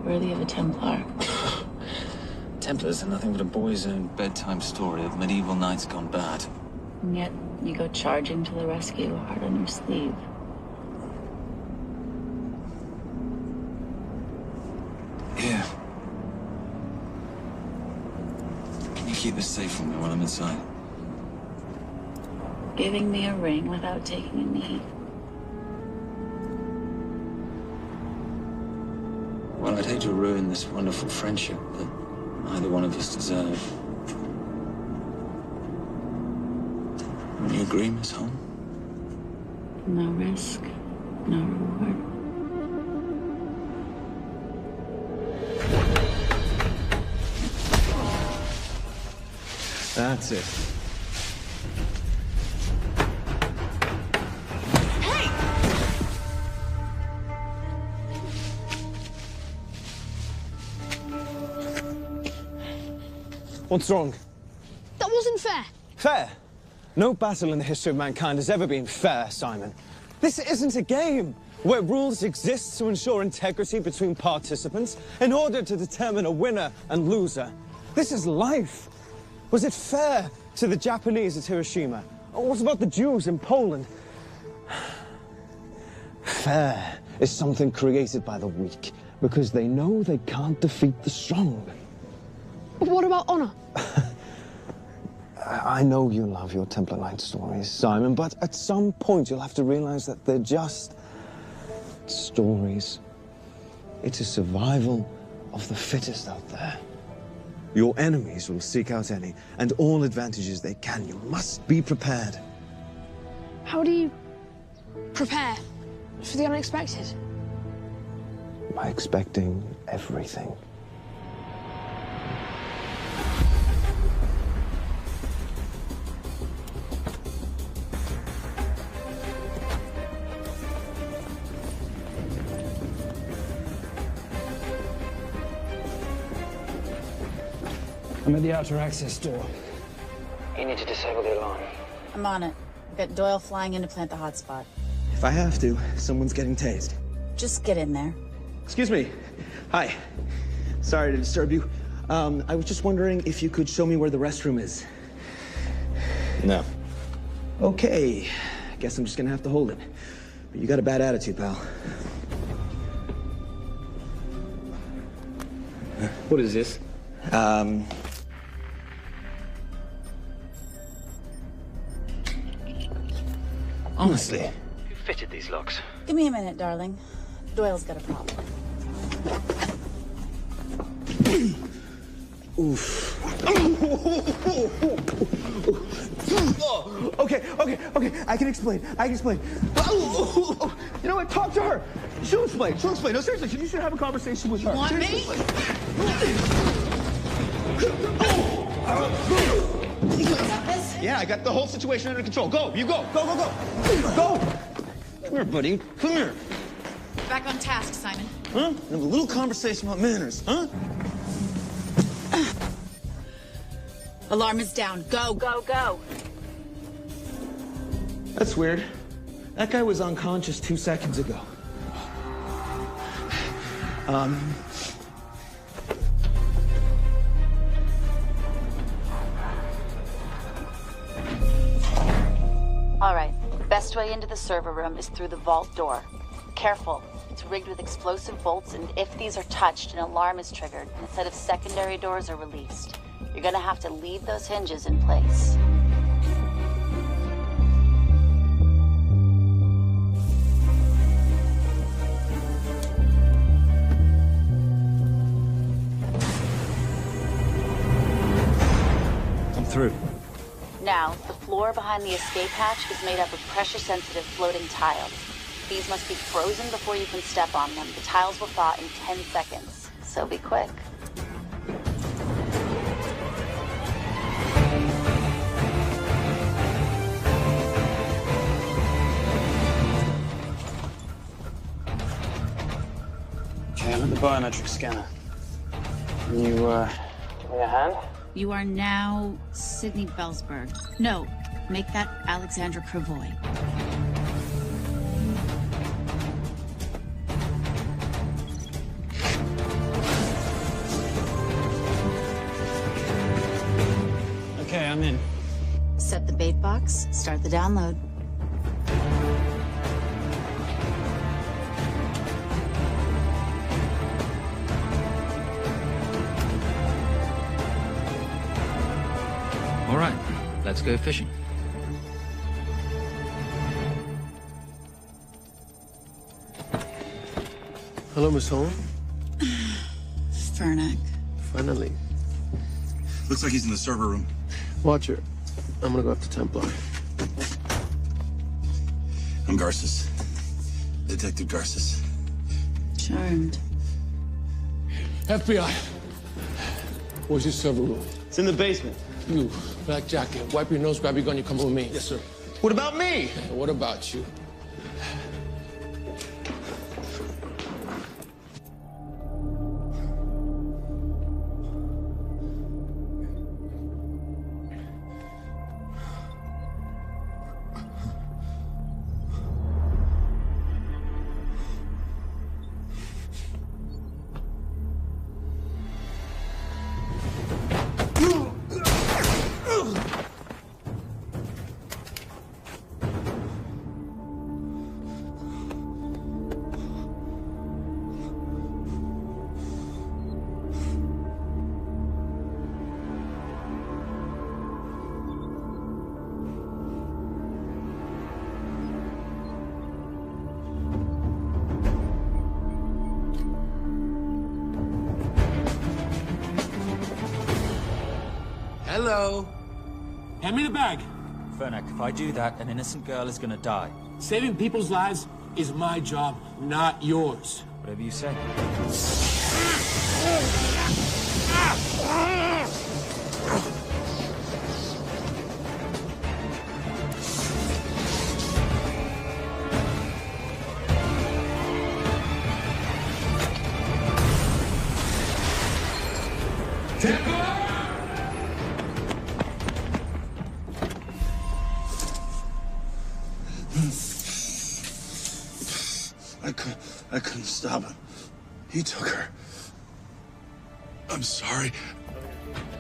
Worthy of a Templar. Templars are nothing but a boy's own bedtime story of medieval knights gone bad. And yet, you go charging to the rescue, heart on your sleeve. Here. Can you keep this safe from me while I'm inside? Giving me a ring without taking a knee. Well, I'd hate to ruin this wonderful friendship that neither one of us deserve. Would you agree, Miss Holm? No risk, no reward. That's it. What's wrong? That wasn't fair. Fair? No battle in the history of mankind has ever been fair, Simon. This isn't a game where rules exist to ensure integrity between participants in order to determine a winner and loser. This is life. Was it fair to the Japanese at Hiroshima? Or what about the Jews in Poland? Fair is something created by the weak because they know they can't defeat the strong. But what about honor? I know you love your Templar Knight stories, Simon, but at some point you'll have to realize that they're just stories. It's a survival of the fittest out there. Your enemies will seek out any and all advantages they can. You must be prepared. How do you prepare for the unexpected? By expecting everything. I'm at the outer access door. You need to disable the alarm. I'm on it. I've got Doyle flying in to plant the hotspot. If I have to, someone's getting tased. Just get in there. Excuse me. Hi. Sorry to disturb you. I was just wondering if you could show me where the restroom is. No. Okay. Guess I'm just gonna have to hold it. But you got a bad attitude, pal. What is this? Honestly, who fitted these locks? Give me a minute, darling. Doyle's got a problem. Oof. Okay. I can explain. You know what? Talk to her. She'll explain. No, seriously, you should have a conversation with her. You want me? Yeah, I got the whole situation under control. Go, you go. Go. Go. Come here, buddy. Come here. Back on task, Simon. Huh? Have a little conversation about manners, huh? Alarm is down. Go. That's weird. That guy was unconscious 2 seconds ago. All right. Best way into the server room is through the vault door. Careful. It's rigged with explosive bolts, and if these are touched, an alarm is triggered, and a set of secondary doors are released. You're gonna have to leave those hinges in place. I'm through. Now, the floor behind the escape hatch is made up of pressure-sensitive floating tiles. These must be frozen before you can step on them. The tiles will thaw in 10 seconds, so be quick. Okay, I'm at the biometric scanner. Can you, give me a hand? You are now Sydney Bellsberg. No, make that Alexandra Cravoy. Okay, I'm in. Set the bait box, start the download. All right, let's go fishing. Hello, Miss Holm. Fernick. Finally. Looks like he's in the server room. Watcher, I'm gonna go after Templar. I'm Garces. Detective Garces. Charmed. FBI. Where's your server room? It's in the basement. You, black jacket, wipe your nose, grab your gun, you come with me. Yes, sir. What about me? What about you? Hello. Hand me the bag. Fernick, if I do that, an innocent girl is gonna die. Saving people's lives is my job, not yours. Whatever you say. I couldn't stop him. He took her. I'm sorry.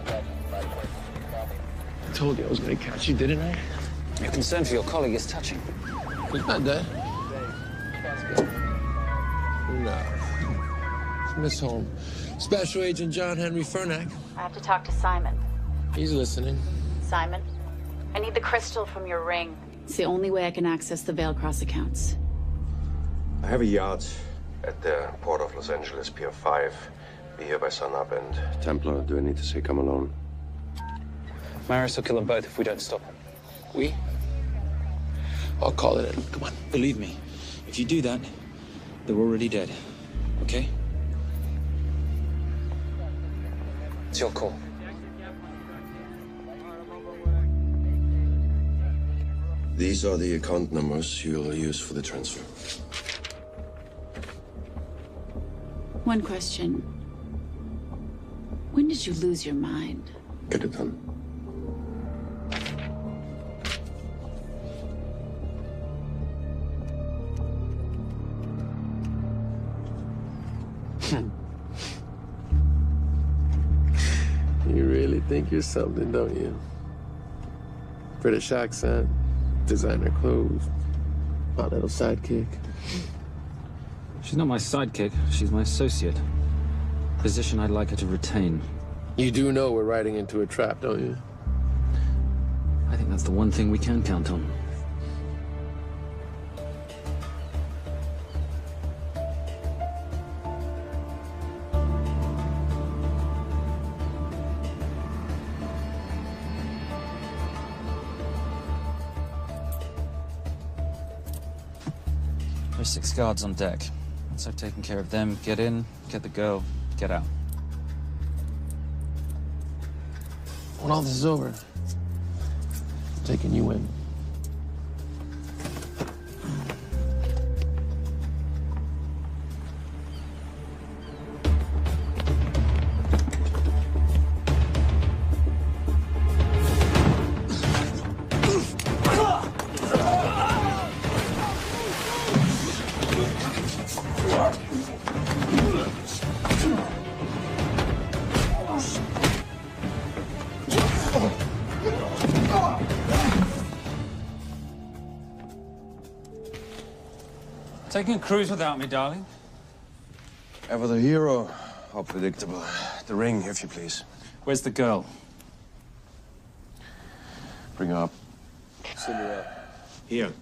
I told you I was going to catch you, didn't I? Your concern for your colleague is touching. He's not dead. No. It's Miss Holmes. Special Agent John Henry Fernack. I have to talk to Simon. He's listening. Simon, I need the crystal from your ring. It's the only way I can access the Veil Cross accounts. I have a yacht at the port of Los Angeles, Pier 5. Be here by sunup, and Templar, do I need to say come alone? Maris will kill them both if we don't stop him. We? I'll call it in. Come on. Believe me, if you do that, they're already dead. Okay? It's your call. These are the account numbers you'll use for the transfer. One question. When did you lose your mind? Get it done. You really think you're something, don't you? British accent, designer clothes, my little sidekick. She's not my sidekick. She's my associate. Position I'd like her to retain. You do know we're riding into a trap, don't you? I think that's the one thing we can count on. There's 6 guards on deck. Once I've taken care of them, get in, get the girl, get out. When all this is over, I'm taking you in. Taking a cruise without me, darling? Ever the hero? How predictable. The ring, if you please. Where's the girl? Bring her up. Send her up. Here.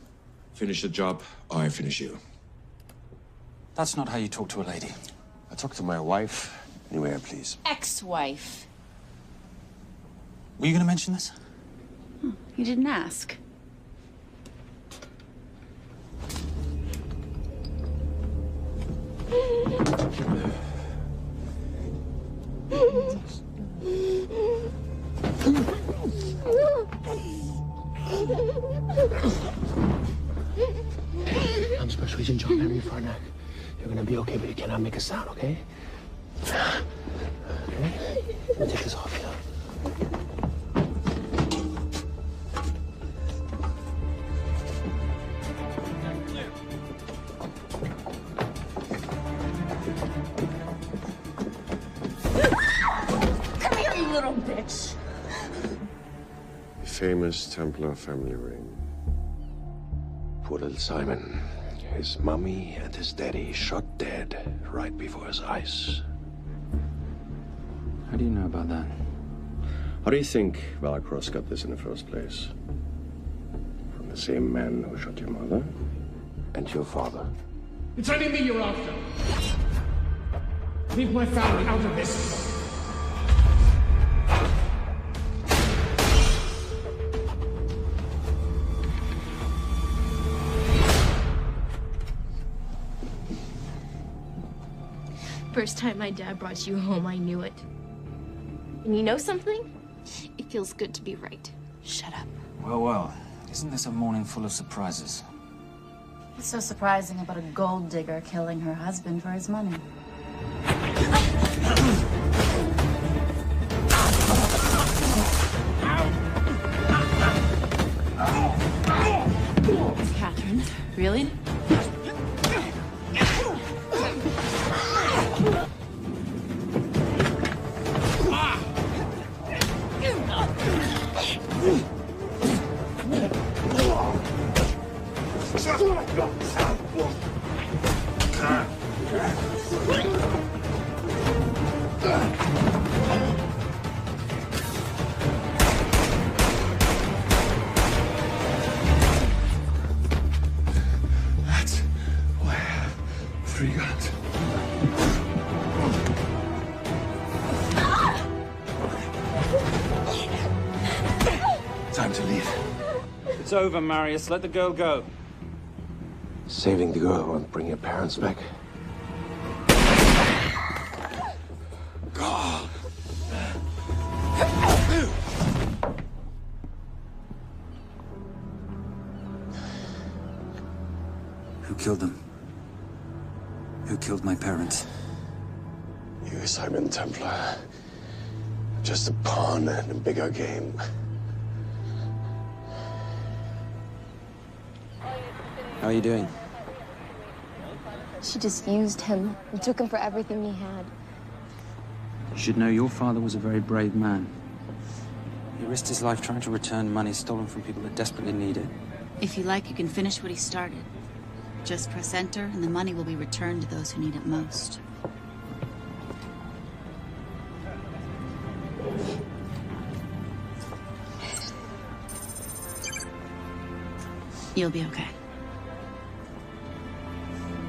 Finish the job, or I finish you. That's not how you talk to a lady. I talk to my wife anywhere, please. Ex-wife. Were you going to mention this? You didn't ask. I'm Special Agent John Henry Fernack. You're gonna be okay, but you cannot make a sound, okay? Okay? Let me take this off you. Come here, you little bitch. The famous Templar family ring. Poor little Simon. His mummy and his daddy shot dead right before his eyes. How do you know about that? How do you think Valacross got this in the first place? From the same man who shot your mother and your father. It's only me you're after. Leave my family out of this. First time my dad brought you home, I knew it. And you know something? It feels good to be right. Shut up. Well, well. Isn't this a morning full of surprises? What's so surprising about a gold digger killing her husband for his money? Catherine. Really? That's why I have 3 guns. Time to leave. It's over, Marius. Let the girl go. Saving the girl won't bring your parents back. God. Who killed them? Who killed my parents? You, Simon Templar. Just a pawn in a bigger game. How are you doing? She just used him and took him for everything he had. You should know your father was a very brave man. He risked his life trying to return money stolen from people that desperately need it. If you like, you can finish what he started. Just press enter, and the money will be returned to those who need it most. You'll be okay.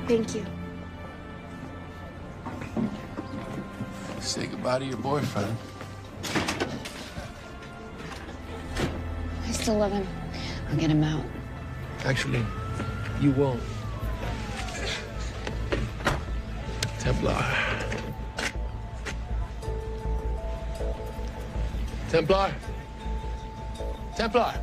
Thank you. Say goodbye to your boyfriend. I still love him. I'll get him out. Actually, you won't. Templar. Templar. Templar.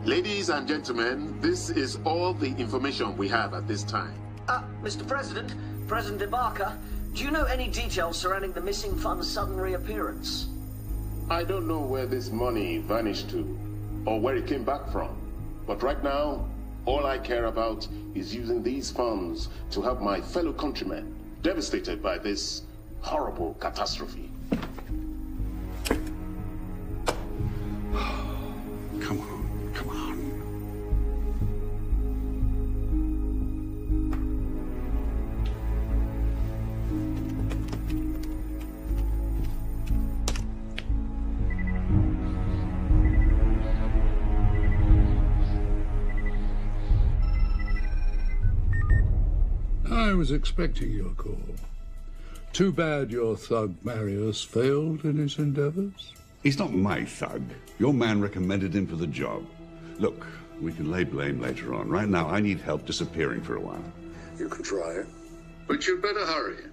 Ladies and gentlemen, this is all the information we have at this time. Mr. President, President Ibaka, do you know any details surrounding the missing fund's sudden reappearance? I don't know where this money vanished to, or where it came back from. But right now, all I care about is using these funds to help my fellow countrymen devastated by this horrible catastrophe. Come on, come on. I was expecting your call. Too bad your thug Marius failed in his endeavors. He's not my thug. Your man recommended him for the job. Look, we can lay blame later on. Right now, I need help disappearing for a while. You can try it, but you'd better hurry.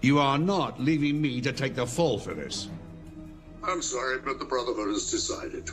You are not leaving me to take the fall for this. I'm sorry, but the Brotherhood has decided.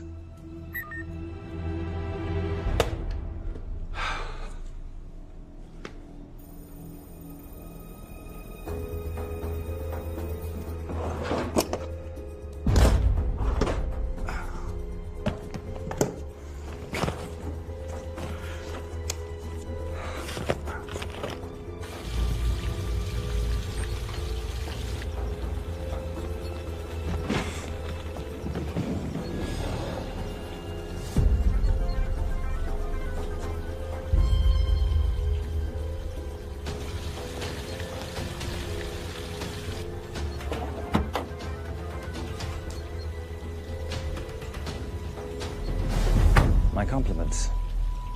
My compliments.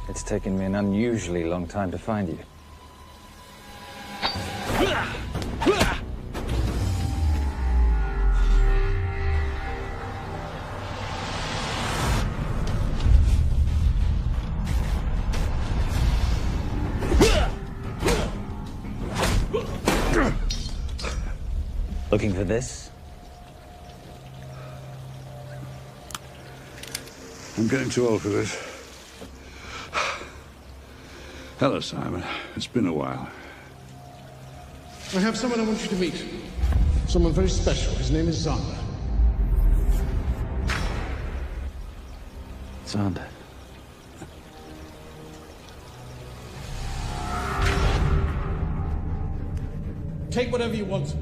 It's taken me an unusually long time to find you. Looking for this? I'm getting too old for this. Hello, Simon. It's been a while. I have someone I want you to meet. Someone very special. His name is Zanda. Zanda. Take whatever you want.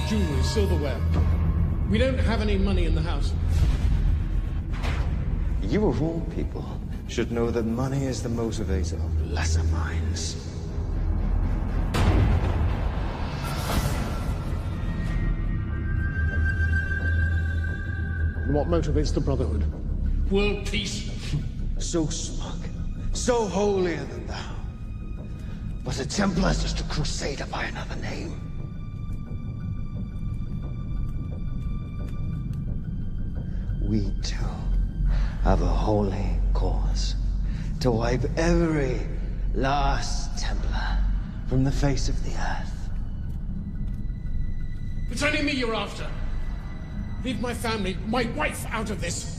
Jewelry, silverware. We don't have any money in the house. You of all people should know that money is the motivator of lesser minds. What motivates the Brotherhood? World peace. So smug, so holier than thou. But a Templar's just a crusader by another name. We too have a holy cause to wipe every last Templar from the face of the earth. It's only me you're after. Leave my family, my wife, out of this.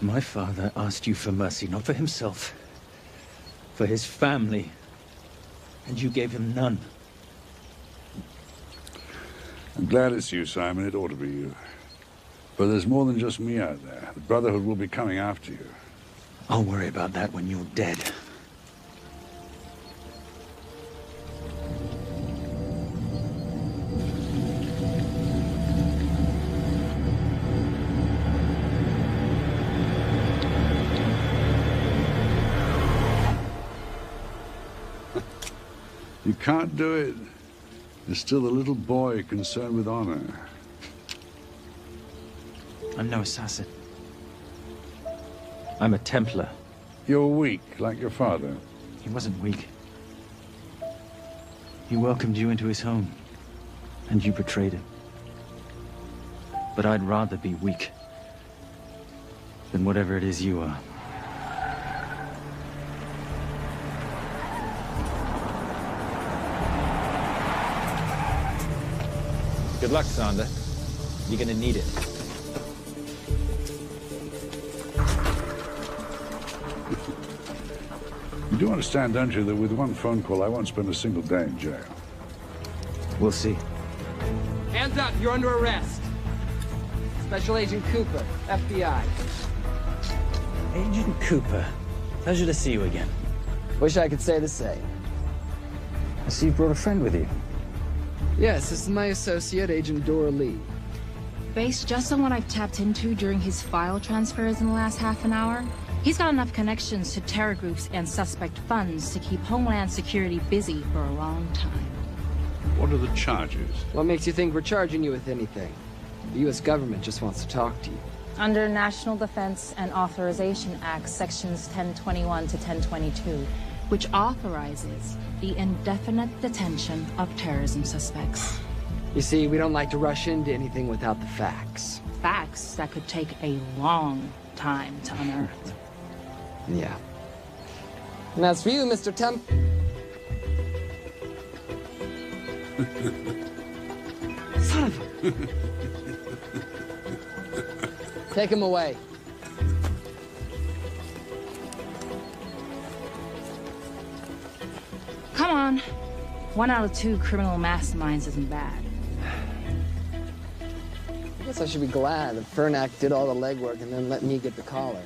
My father asked you for mercy, not for himself, for his family, and you gave him none. I'm glad it's you, Simon. It ought to be you. But there's more than just me out there. The Brotherhood will be coming after you. I'll worry about that when you're dead. You can't do it. You're still a little boy concerned with honor. I'm no assassin. I'm a Templar. You're weak, like your father. He wasn't weak. He welcomed you into his home, and you betrayed him. But I'd rather be weak than whatever it is you are. Good luck, Sander. You're gonna need it. You do understand, don't you, that with one phone call, I won't spend a single day in jail. We'll see. Hands up, you're under arrest. Special Agent Cooper, FBI. Agent Cooper, pleasure to see you again. Wish I could say the same. I see you brought a friend with you. Yes, this is my associate, Agent Dora. Based just on what I've tapped into during his file transfers in the last half an hour, he's got enough connections to terror groups and suspect funds to keep Homeland Security busy for a long time. What are the charges? What makes you think we're charging you with anything? The U.S. government just wants to talk to you. Under National Defense and Authorization Act, Sections 1021 to 1022, which authorizes the indefinite detention of terrorism suspects. You see, we don't like to rush into anything without the facts. Facts that could take a long time to unearth. Yeah. And as for you, Mr. Son of a... Take him away. Come on. 1 out of 2 criminal masterminds isn't bad. I guess I should be glad that Fernak did all the legwork and then let me get the collar.